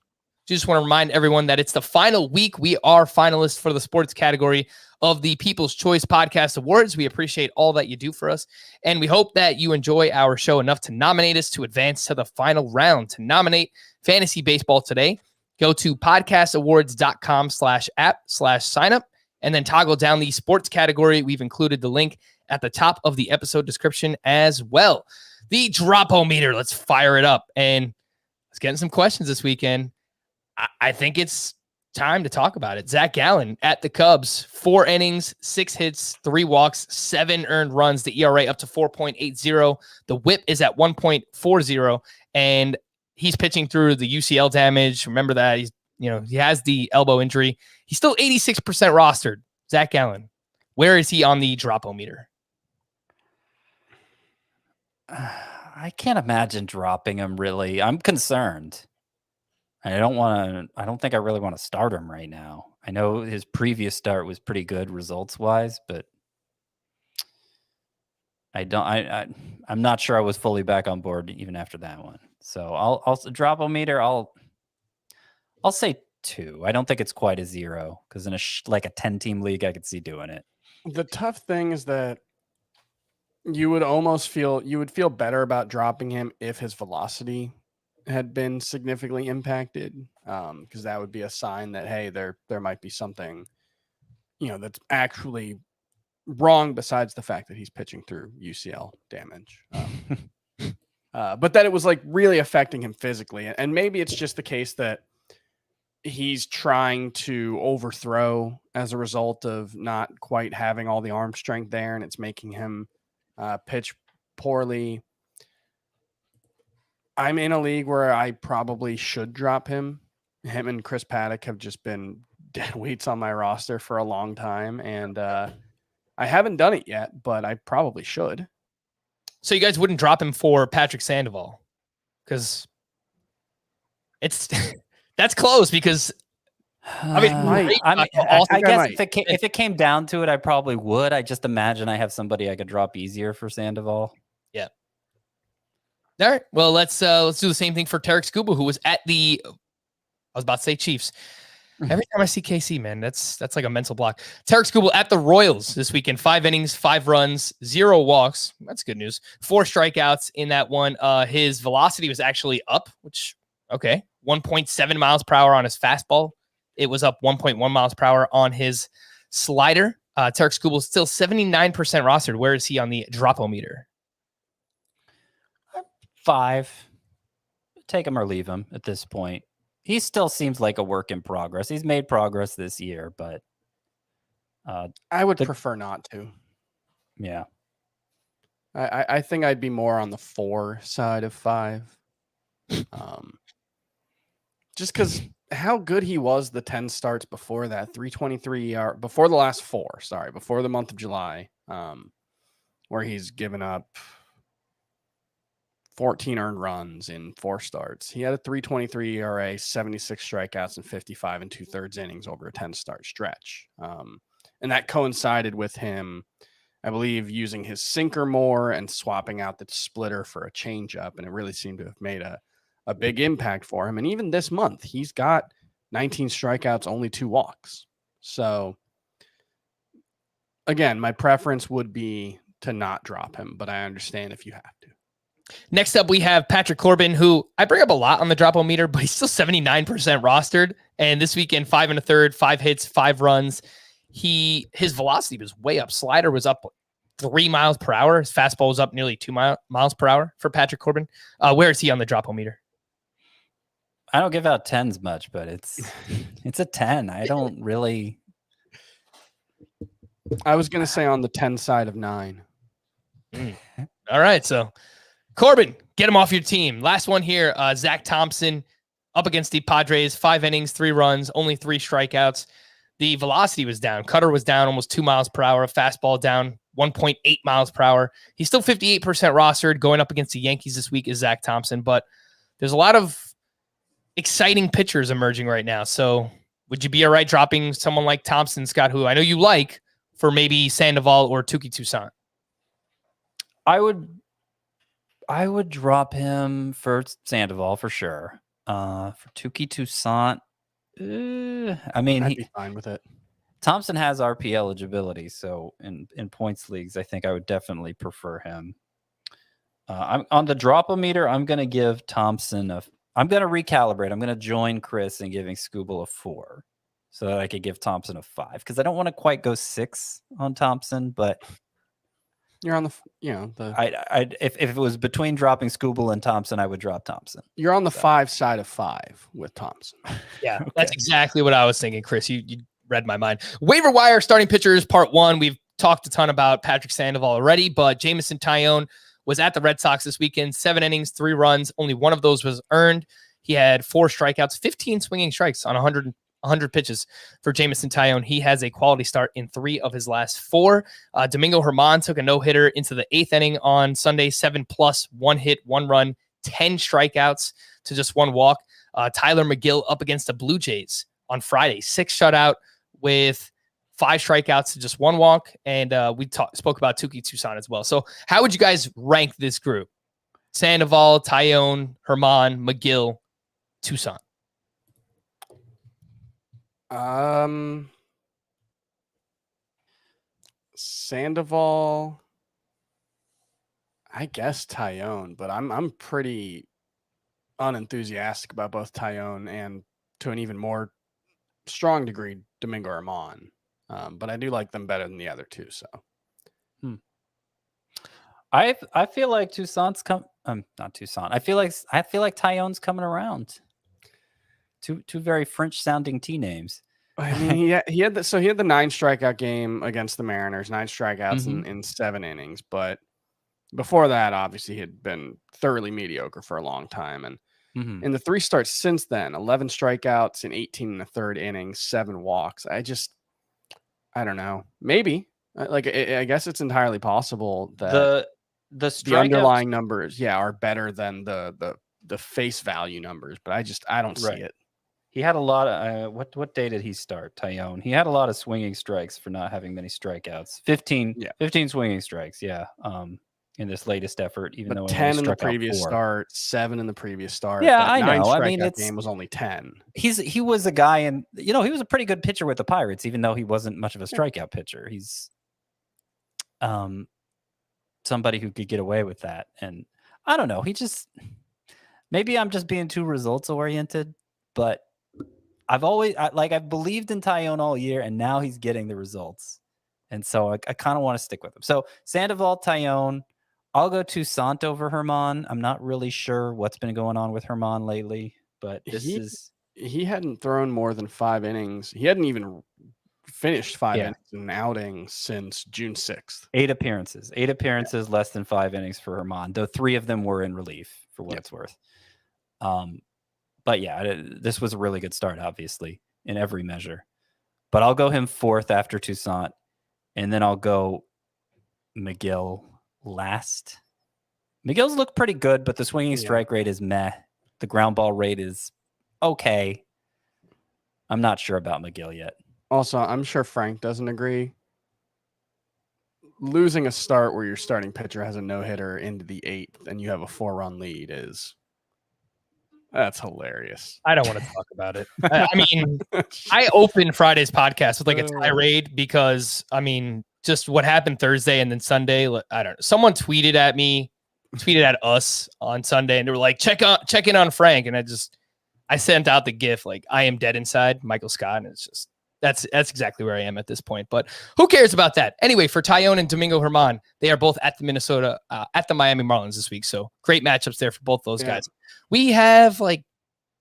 just want to remind everyone that it's the final week. We are finalists for the sports category of the People's Choice Podcast Awards. We appreciate all that you do for us, and we hope that you enjoy our show enough to nominate us to advance to the final round. To nominate Fantasy Baseball today, go to podcastawards.com/app/signup, and then toggle down the sports category. We've included the link at the top of the episode description as well. The Drop-O-Meter, let's fire it up, and let's get in some questions this weekend. I think it's time to talk about it. Zach Gallen at the Cubs, 4 innings, 6 hits, 3 walks, 7 earned runs. The ERA up to 4.80. The WHIP is at 1.40, and he's pitching through the UCL damage. Remember that he has the elbow injury. He's still 86% rostered. Zach Gallen, where is he on the Drop-O-Meter? I can't imagine dropping him, really. I'm concerned. I don't think I really want to start him right now. I know his previous start was pretty good results wise, but I'm not sure I was fully back on board even after that one. So I'll Drop-O-Meter. I'll say 2. I don't think it's quite a 0, because in a 10-team league, I could see doing it. The tough thing is that you would feel better about dropping him if his velocity had been significantly impacted, because that would be a sign that, hey, there might be something, that's actually wrong besides the fact that he's pitching through UCL damage. But that it was like really affecting him physically. And maybe it's just the case that he's trying to overthrow as a result of not quite having all the arm strength there, and it's making him pitch poorly. I'm in a league where I probably should drop him. Him and Chris Paddock have just been dead weights on my roster for a long time, and I haven't done it yet, but I probably should. So you guys wouldn't drop him for Patrick Sandoval, because it's that's close. Because I guess if it came down to it, I probably would. I just imagine I have somebody I could drop easier for Sandoval. Yeah. All right. Well, let's do the same thing for Tarek Skubal, who was at the, I was about to say Chiefs. Every time I see KC, man, that's like a mental block. Tarek Skubal at the Royals this weekend, 5 innings, 5 runs, 0 walks. That's good news. 4 strikeouts in that one. His velocity was actually up, which, okay, 1.7 miles per hour on his fastball. It was up 1.1 miles per hour on his slider. Tarek Skubal is still 79% rostered. Where is he on the Drop-O-Meter? 5. Take him or leave him at this point. He still seems like a work in progress. He's made progress this year, but I would prefer not to. Yeah. I think I'd be more on the 4 side of 5. Just because how good he was the 10 starts before that, 323 before the last 4, before the month of July, where he's given up 14 earned runs in 4 starts. He had a 3.23 ERA, 76 strikeouts, and 55 2/3 innings over a 10-start stretch. And that coincided with him, I believe, using his sinker more and swapping out the splitter for a changeup. And it really seemed to have made a big impact for him. And even this month, he's got 19 strikeouts, only 2 walks. So, again, my preference would be to not drop him, but I understand if you have to. Next up, we have Patrick Corbin, who I bring up a lot on the drop-o-meter, but he's still 79% rostered. And this weekend, 5 1/3, 5 hits, 5 runs. His velocity was way up. Slider was up 3 miles per hour. His fastball was up nearly 2 miles per hour for Patrick Corbin. Where is he on the drop-o-meter? I don't give out 10s much, but it's a 10. I don't really. I was going to say on the 10 side of 9. All right, so Corbin, get him off your team. Last one here, Zach Thompson up against the Padres, 5 innings, 3 runs, only 3 strikeouts. The velocity was down. Cutter was down almost 2 miles per hour. Fastball down 1.8 miles per hour. He's still 58% rostered. Going up against the Yankees this week is Zach Thompson, but there's a lot of exciting pitchers emerging right now. So would you be all right dropping someone like Thompson, Scott, who I know you like, for maybe Sandoval or Tuki Toussaint? I would drop him for Sandoval for sure. For Tuki Toussaint, I mean, I'd be fine with it. Thompson has RP eligibility, so in points leagues, I think I would definitely prefer him. I'm on the drop-o-meter. I'm going to give Thompson I'm going to recalibrate. I'm going to join Chris in giving Scooble a 4, so that I could give Thompson a 5, because I don't want to quite go 6 on Thompson, but You're on the, if it was between dropping Scooble and Thompson, I would drop Thompson. You're on the 5 side of 5 with Thompson. Yeah, okay. That's exactly what I was thinking, Chris. You read my mind. Waiver wire starting pitchers part 1. We've talked a ton about Patrick Sandoval already, but Jameson Taillon was at the Red Sox this weekend. 7 innings, 3 runs. Only one of those was earned. He had 4 strikeouts, 15 swinging strikes on 100 pitches for Jameson Taillon. He has a quality start in 3 of his last 4. Domingo Germán took a no-hitter into the 8th inning on Sunday, 7+, 1 hit, 1 run, 10 strikeouts to just 1 walk. Tyler McGill up against the Blue Jays on Friday, 6 shutout with 5 strikeouts to just 1 walk. And we spoke about Tuki Toussaint as well. So how would you guys rank this group? Sandoval, Taillon, Germán, McGill, Toussaint. Sandoval, I guess Taillon, but I'm pretty unenthusiastic about both Taillon and, to an even more strong degree, Domingo Germán. But I do like them better than the other 2. So, I feel like Toussaint's not Toussaint. I feel like Taillon's coming around. Two very French sounding T names. I mean, he had the 9 strikeout game against the Mariners, 9 strikeouts in 7 innings. But before that, obviously, he had been thoroughly mediocre for a long time. And in the 3 starts since then, 11 strikeouts in 18 1/3 innings, 7 walks. I don't know. Maybe. I guess it's entirely possible that the underlying numbers, are better than the face value numbers. But I don't see it. He had a lot of what day did he start, Taillon? He had a lot of swinging strikes for not having many strikeouts. 15 swinging strikes, in this latest effort, even though 10 in the previous start, 7 in the previous start. Yeah, I know. I mean, game was only 10. He was a guy, and he was a pretty good pitcher with the Pirates, even though he wasn't much of a strikeout pitcher. He's somebody who could get away with that. And I don't know. Maybe I'm just being too results oriented, but I've believed in Taillon all year, and now he's getting the results. And so I kind of want to stick with him. So Sandoval, Taillon, I'll go Toussaint over Germán. I'm not really sure what's been going on with Germán lately, but he hadn't thrown more than 5 innings. He hadn't even finished 5 innings in an outing since June 6th. 8 appearances, less than 5 innings for Germán, though 3 of them were in relief for what it's worth. But this was a really good start, obviously, in every measure. But I'll go him 4th after Toussaint, and then I'll go McGill last. Miguel's looked pretty good, but the swinging strike rate is meh. The ground ball rate is okay. I'm not sure about Miguel yet. Also, I'm sure Frank doesn't agree. Losing a start where your starting pitcher has a no-hitter into the 8th and you have a 4-run lead that's hilarious. I don't want to talk about it. I mean, I opened Friday's podcast with like a tirade because, I mean, just what happened Thursday and then Sunday. I don't know. Someone tweeted at us on Sunday and they were like, check in on Frank. And I sent out the GIF, like, I am dead inside, Michael Scott. And it's just, that's exactly where I am at this point. But who cares about that? Anyway, for Taillon and Domingo Germán, they are both at the Miami Marlins this week. So great matchups there for both those guys. We have like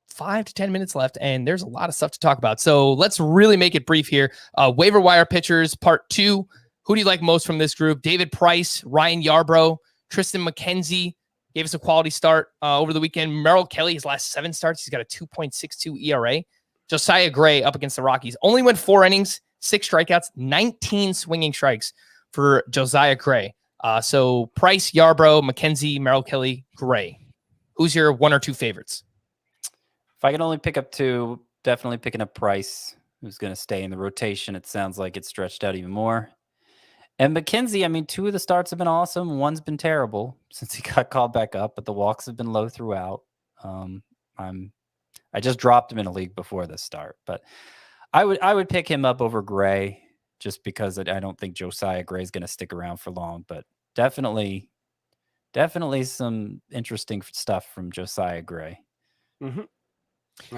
5 to 10 minutes left, and there's a lot of stuff to talk about. So let's really make it brief here. Waiver wire pitchers, part 2. Who do you like most from this group? David Price, Ryan Yarbrough, Tristan McKenzie gave us a quality start over the weekend. Merrill Kelly, his last 7 starts, he's got a 2.62 ERA. Josiah Gray up against the Rockies. Only went 4 innings, 6 strikeouts, 19 swinging strikes for Josiah Gray. So Price, Yarbrough, McKenzie, Merrill Kelly, Gray. Who's your 1 or 2 favorites? If I can only pick up 2, definitely picking up Price, who's going to stay in the rotation. It sounds like it's stretched out even more. And McKenzie, I mean, 2 of the starts have been awesome. One's been terrible since he got called back up, but the walks have been low throughout. I just dropped him in a league before this start, but I would pick him up over Gray just because I don't think Josiah Gray is going to stick around for long, but definitely some interesting stuff from Josiah Gray. Mm-hmm.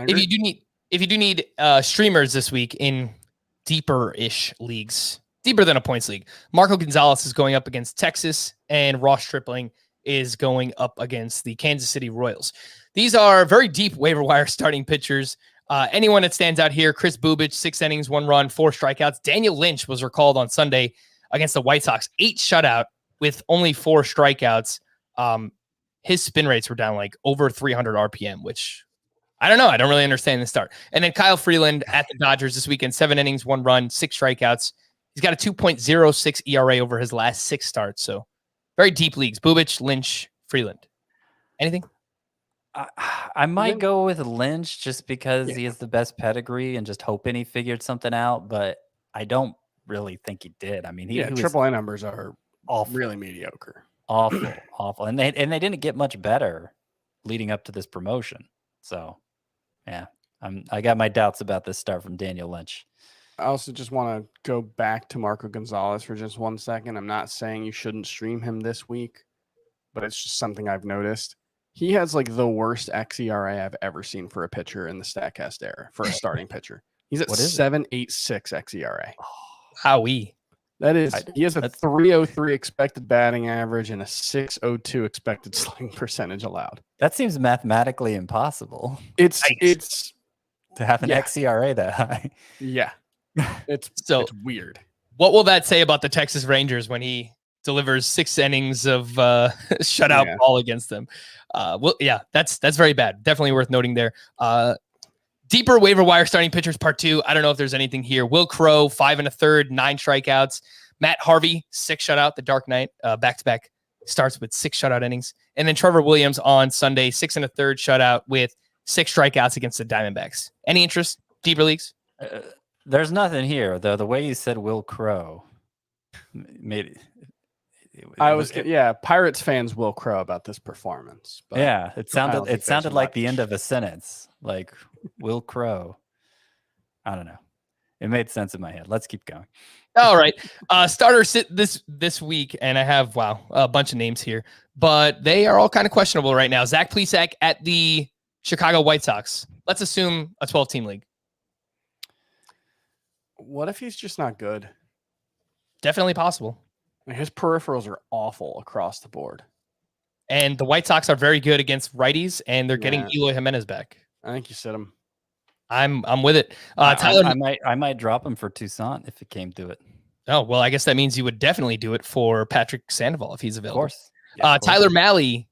If you do need streamers this week in deeper-ish leagues, deeper than a points league, Marco Gonzalez is going up against Texas, and Ross Stripling is going up against the Kansas City Royals. These are very deep waiver wire starting pitchers. Anyone that stands out here, Chris Bubich, 6 innings, 1 run, 4 strikeouts. Daniel Lynch was recalled on Sunday against the White Sox, 8 shutout with only 4 strikeouts. His spin rates were down like over 300 RPM, which I don't know. I don't really understand the start. And then Kyle Freeland at the Dodgers this weekend, 7 innings, 1 run, 6 strikeouts. He's got a 2.06 ERA over his last 6 starts. So very deep leagues. Bubich, Lynch, Freeland. Anything? I might go with Lynch just because he has the best pedigree and just hoping he figured something out, but I don't really think he did. I mean, he AAA numbers are awful, really mediocre. Awful. And they didn't get much better leading up to this promotion. So, yeah, I got my doubts about this start from Daniel Lynch. I also just want to go back to Marco Gonzalez for just 1 second. I'm not saying you shouldn't stream him this week, but it's just something I've noticed. He has like the worst xERA I've ever seen for a pitcher in the StatCast era for a starting pitcher. He's at 7.86 xERA. Howie. That is, he has a 3.03 expected batting average and a 6.02 expected slugging percentage allowed. That seems mathematically impossible. It's to have an xERA that high. Yeah. It's weird. What will that say about the Texas Rangers when he delivers 6 innings of shutout ball against them? That's very bad. Definitely worth noting there. Deeper waiver wire starting pitchers, part 2. I don't know if there's anything here. Will Crowe, 5 1/3, 9 strikeouts. Matt Harvey, 6 shutout. The Dark Knight, back-to-back starts with 6 shutout innings. And then Trevor Williams on Sunday, 6 1/3 shutout with 6 strikeouts against the Diamondbacks. Any interest? Deeper leagues? There's nothing here, though. The way you said Will Crowe made it. Pirates fans will crow about this performance. But it sounded like the end of a sentence, like Will Crowe. I don't know. It made sense in my head. Let's keep going. All right. Starter sit this week, and I have a bunch of names here, but they are all kind of questionable right now. Zach Plesac at the Chicago White Sox. Let's assume a 12-team league. What if he's just not good? Definitely possible. His peripherals are awful across the board. And the White Sox are very good against righties, and they're getting Eloy Jimenez back. I think you sit him. I'm with it. Tyler, I might drop him for Toussaint if it came to it. Oh, well, I guess that means you would definitely do it for Patrick Sandoval if he's available. Of course. Yeah, Tyler Mahle,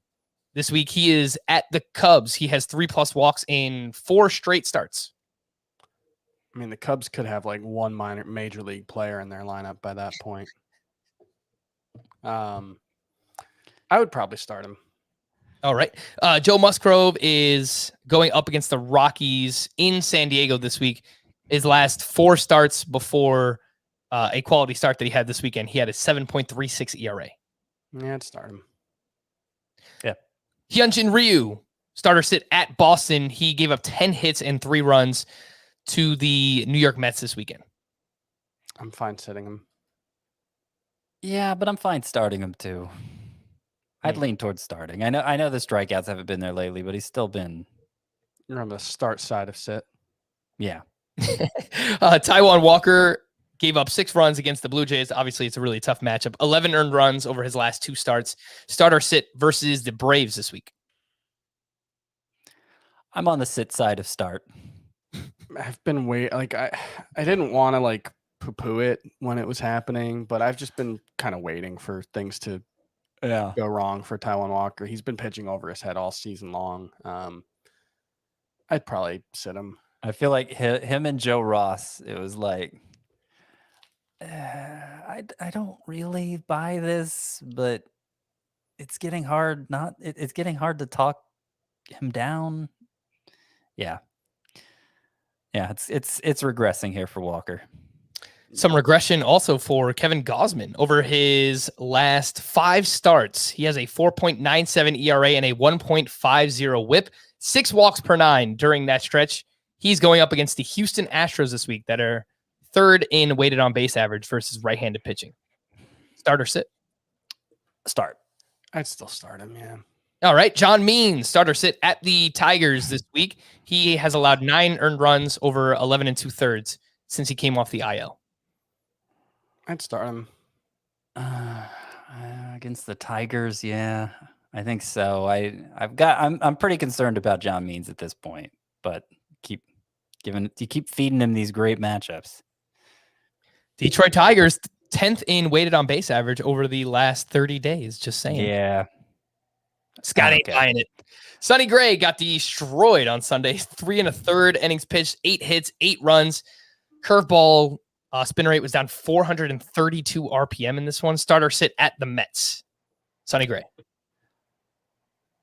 this week, he is at the Cubs. He has 3+ walks in 4 straight starts. I mean, the Cubs could have like one major league player in their lineup by that point. I would probably start him. All right. Joe Musgrove is going up against the Rockies in San Diego this week. His last 4 starts before a quality start that he had this weekend, he had a 7.36 ERA. Yeah, I'd start him. Yeah. Hyunjin Ryu, starter sit at Boston. He gave up 10 hits and 3 runs to the New York Mets this weekend. I'm fine sitting him. Yeah, but I'm fine starting him too. I'd lean towards starting. I know the strikeouts haven't been there lately, but he's still been. You're on the start side of sit. Yeah. Tywin Walker gave up 6 runs against the Blue Jays. Obviously, it's a really tough matchup. 11 earned runs over his last 2 starts. Starter sit versus the Braves this week. I'm on the sit side of start. I've been I didn't want to poo-poo it when it was happening, but I've just been kind of waiting for things to go wrong for Tywin Walker. He's been pitching over his head all season long. I'd probably sit him. I feel like him and Joe Ross, it was like, I don't really buy this, but it's getting hard. It's getting hard to talk him down. Yeah. It's regressing here for Walker. Some regression also for Kevin Gausman over his last 5 starts. He has a 4.97 ERA and a 1.50 whip, 6 walks per 9 during that stretch. He's going up against the Houston Astros this week that are 3rd in weighted on base average versus right-handed pitching. Start or sit? Start. I'd still start him, yeah. All right. John Means, starter sit at the Tigers this week. He has allowed 9 earned runs over 11 2/3 since he came off the IL. I'd start him. Against the Tigers, yeah, I think so. I'm pretty concerned about John Means at this point, but you keep feeding him these great matchups. Detroit Tigers 10th in weighted on base average over the last 30 days. Just saying. Yeah. Scott ain't buying it. Sonny Gray got destroyed on Sunday. 3 1/3 innings pitched, 8 hits, 8 runs. Curveball spin rate was down 432 RPM in this one. Starter sit at the Mets. Sonny Gray.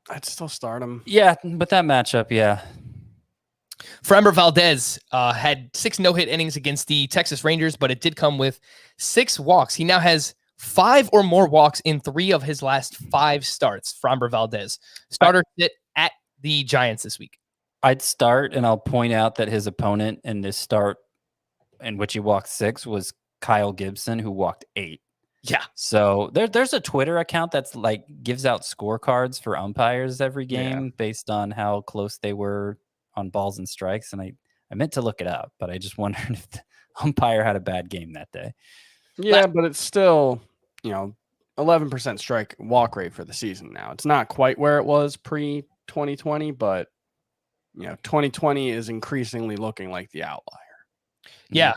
I'd still start him. Yeah, but that matchup, yeah. Framber Valdez had 6 no-hit innings against the Texas Rangers, but it did come with 6 walks. He now has 5 or more walks in 3 of his last 5 starts. Framber Valdez. Starter sit at the Giants this week. I'd start, and I'll point out that his opponent in this start in which he walked 6 was Kyle Gibson, who walked 8. Yeah. So there's a Twitter account that's gives out scorecards for umpires every game based on how close they were on balls and strikes. And I meant to look it up, but I just wondered if the umpire had a bad game that day. Yeah, but it's still, 11% strike walk rate for the season now. It's not quite where it was pre-2020, but 2020 is increasingly looking like the outlier. Yeah.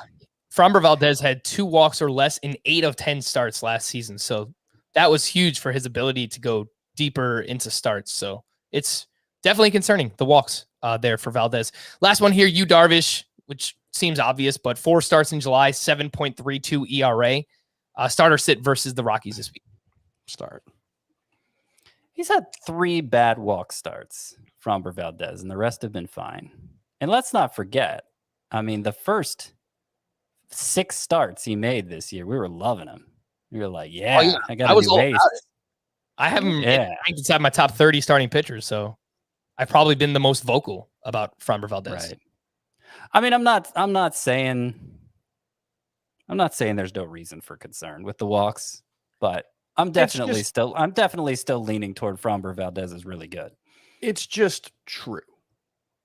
Framber Valdez had 2 walks or less in 8 of 10 starts last season. So that was huge for his ability to go deeper into starts. So it's definitely concerning, the walks there for Valdez. Last one here, Yu Darvish, which seems obvious, but 4 starts in July, 7.32 ERA. Starter sit versus the Rockies this week. Start. He's had 3 bad walk starts, Framber Valdez, and the rest have been fine. And let's not forget, the first 6 starts he made this year, we were loving him. We were like, I got a new ace. I have him ranked inside my top 30 starting pitchers, so I've probably been the most vocal about Framber Valdez. Right. I'm not saying there's no reason for concern with the walks, but I'm definitely still leaning toward Framber Valdez is really good. It's just true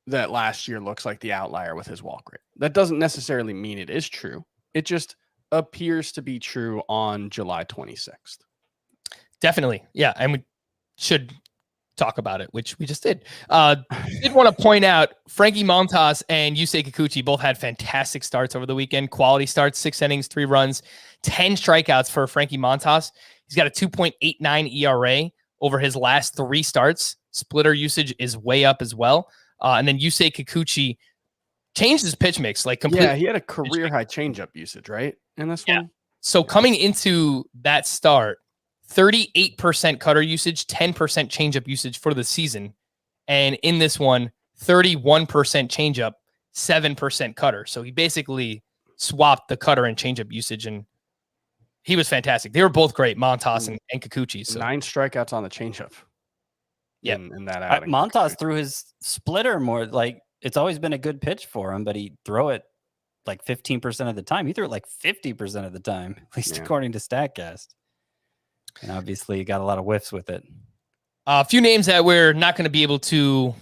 that last year looks like the outlier with his walk rate. That doesn't necessarily mean it is true. It just appears to be true on July 26th. Definitely. Yeah. And we should talk about it, which we just did. Did want to point out Frankie Montas and Yusei Kikuchi both had fantastic starts over the weekend. Quality starts, 6 innings, 3 runs, 10 strikeouts for Frankie Montas. He's got a 2.89 ERA over his last 3 starts. Splitter usage is way up as well. And then Yusei Kikuchi changed his pitch mix completely. Yeah, he had a career high changeup usage, right? In this one? So coming into that start, 38% cutter usage, 10% changeup usage for the season. And in this one, 31% changeup, 7% cutter. So he basically swapped the cutter and changeup usage, and he was fantastic. They were both great, Montas and Kikuchi. So 9 strikeouts on the changeup. Yeah, in that outing. Montas threw his splitter more. Like, it's always been a good pitch for him, but he throw it like 15% of the time. He threw it like 50% of the time, at least according to StatCast. And obviously, he got a lot of whiffs with it. A few names that we're not going to be able to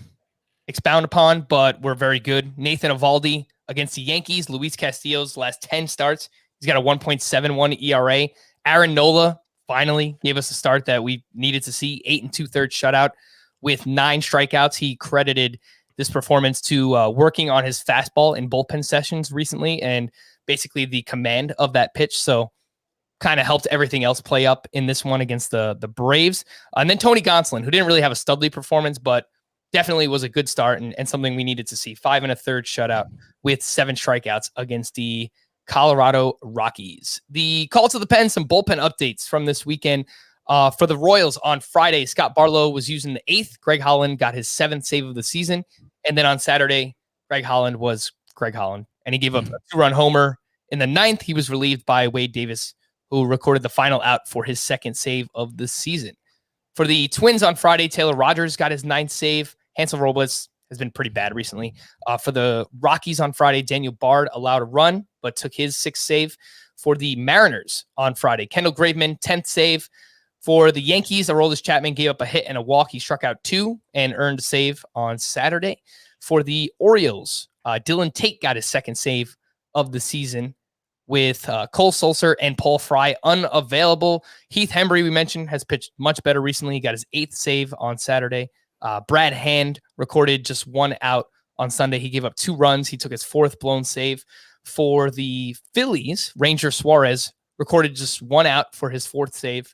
expound upon, but were very good. Nathan Eovaldi against the Yankees. Luis Castillo's last 10 starts. He's got a 1.71 ERA. Aaron Nola finally gave us a start that we needed to see. 8 2/3 shutout with 9 strikeouts. He credited this performance to working on his fastball in bullpen sessions recently and basically the command of that pitch. So kind of helped everything else play up in this one against the Braves. And then Tony Gonsolin, who didn't really have a studly performance, but definitely was a good start and something we needed to see. 5 1/3 shutout with 7 strikeouts against the Colorado Rockies. The call to the pen, some bullpen updates from this weekend. For the Royals on Friday, Scott Barlow was using the 8th. Greg Holland got his 7th save of the season. And then on Saturday, Greg Holland was Greg Holland. And he gave up a 2-run homer. In the 9th, he was relieved by Wade Davis, who recorded the final out for his 2nd save of the season. For the Twins on Friday, Taylor Rogers got his 9th save. Hansel Robles has been pretty bad recently. For the Rockies on Friday, Daniel Bard allowed a run, but took his 6th save. For the Mariners on Friday, Kendall Graveman, 10th save. For the Yankees, Aroldis Chapman gave up a hit and a walk. He struck out 2 and earned a save on Saturday. For the Orioles, Dylan Tate got his 2nd save of the season with Cole Sulser and Paul Fry unavailable. Heath Henry, we mentioned, has pitched much better recently. He got his 8th save on Saturday. Brad Hand recorded just 1 out on Sunday. He gave up 2 runs. He took his 4th blown save. For the Phillies, Ranger Suarez recorded just 1 out for his 4th save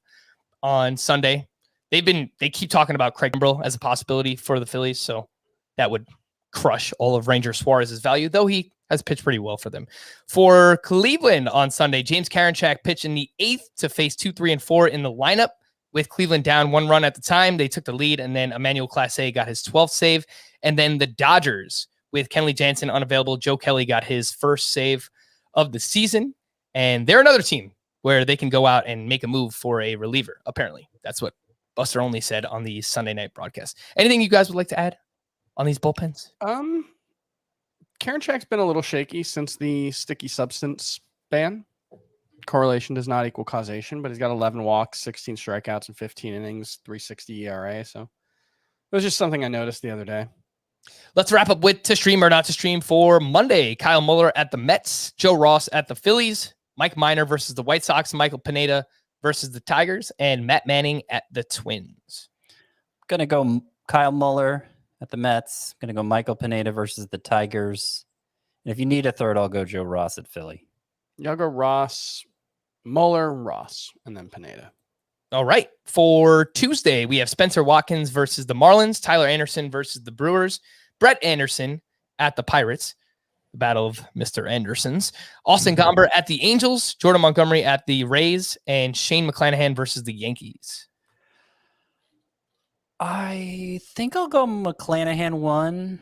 on Sunday. They keep talking about Craig Kimbrell as a possibility for the Phillies, so that would crush all of Ranger Suarez's value, though he has pitched pretty well for them. For Cleveland on Sunday, James Karinchak pitched in the 8th to face 2, 3, and 4 in the lineup. With Cleveland down 1 run at the time, they took the lead, and then Emmanuel Clase got his 12th save. And then the Dodgers, with Kenley Jansen unavailable, Joe Kelly got his 1st save of the season. And they're another team where they can go out and make a move for a reliever, apparently. That's what Buster Only said on the Sunday night broadcast. Anything you guys would like to add on these bullpens? Karinchak's been a little shaky since the sticky substance ban. Correlation does not equal causation, but he's got 11 walks, 16 strikeouts in 15 innings, 3.60 ERA. So it was just something I noticed the other day. Let's wrap up with to stream or not to stream for Monday. Kyle Muller at the Mets, Joe Ross at the Phillies, Mike Minor versus the White Sox, Michael Pineda versus the Tigers, and Matt Manning at the Twins. Going to go Kyle Muller at the Mets. Going to go Michael Pineda versus the Tigers. And if you need a third, I'll go Joe Ross at Philly. Y'all go Ross, Muller, Ross, and then Pineda. All right. For Tuesday, we have Spencer Watkins versus the Marlins, Tyler Anderson versus the Brewers, Brett Anderson at the Pirates, the battle of Mr. Andersons, Austin Gomber at the Angels, Jordan Montgomery at the Rays, and Shane McClanahan versus the Yankees. I think I'll go McClanahan 1.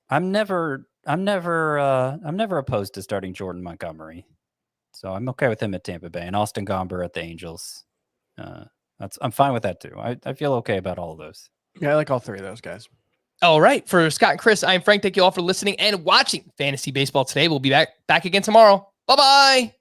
I'm never opposed to starting Jordan Montgomery. So I'm okay with him at Tampa Bay, and Austin Gomber at the Angels. I'm fine with that too. I feel okay about all of those. Yeah, I like all 3 of those guys. All right. For Scott and Chris, I'm Frank. Thank you all for listening and watching Fantasy Baseball today. We'll be back again tomorrow. Bye-bye.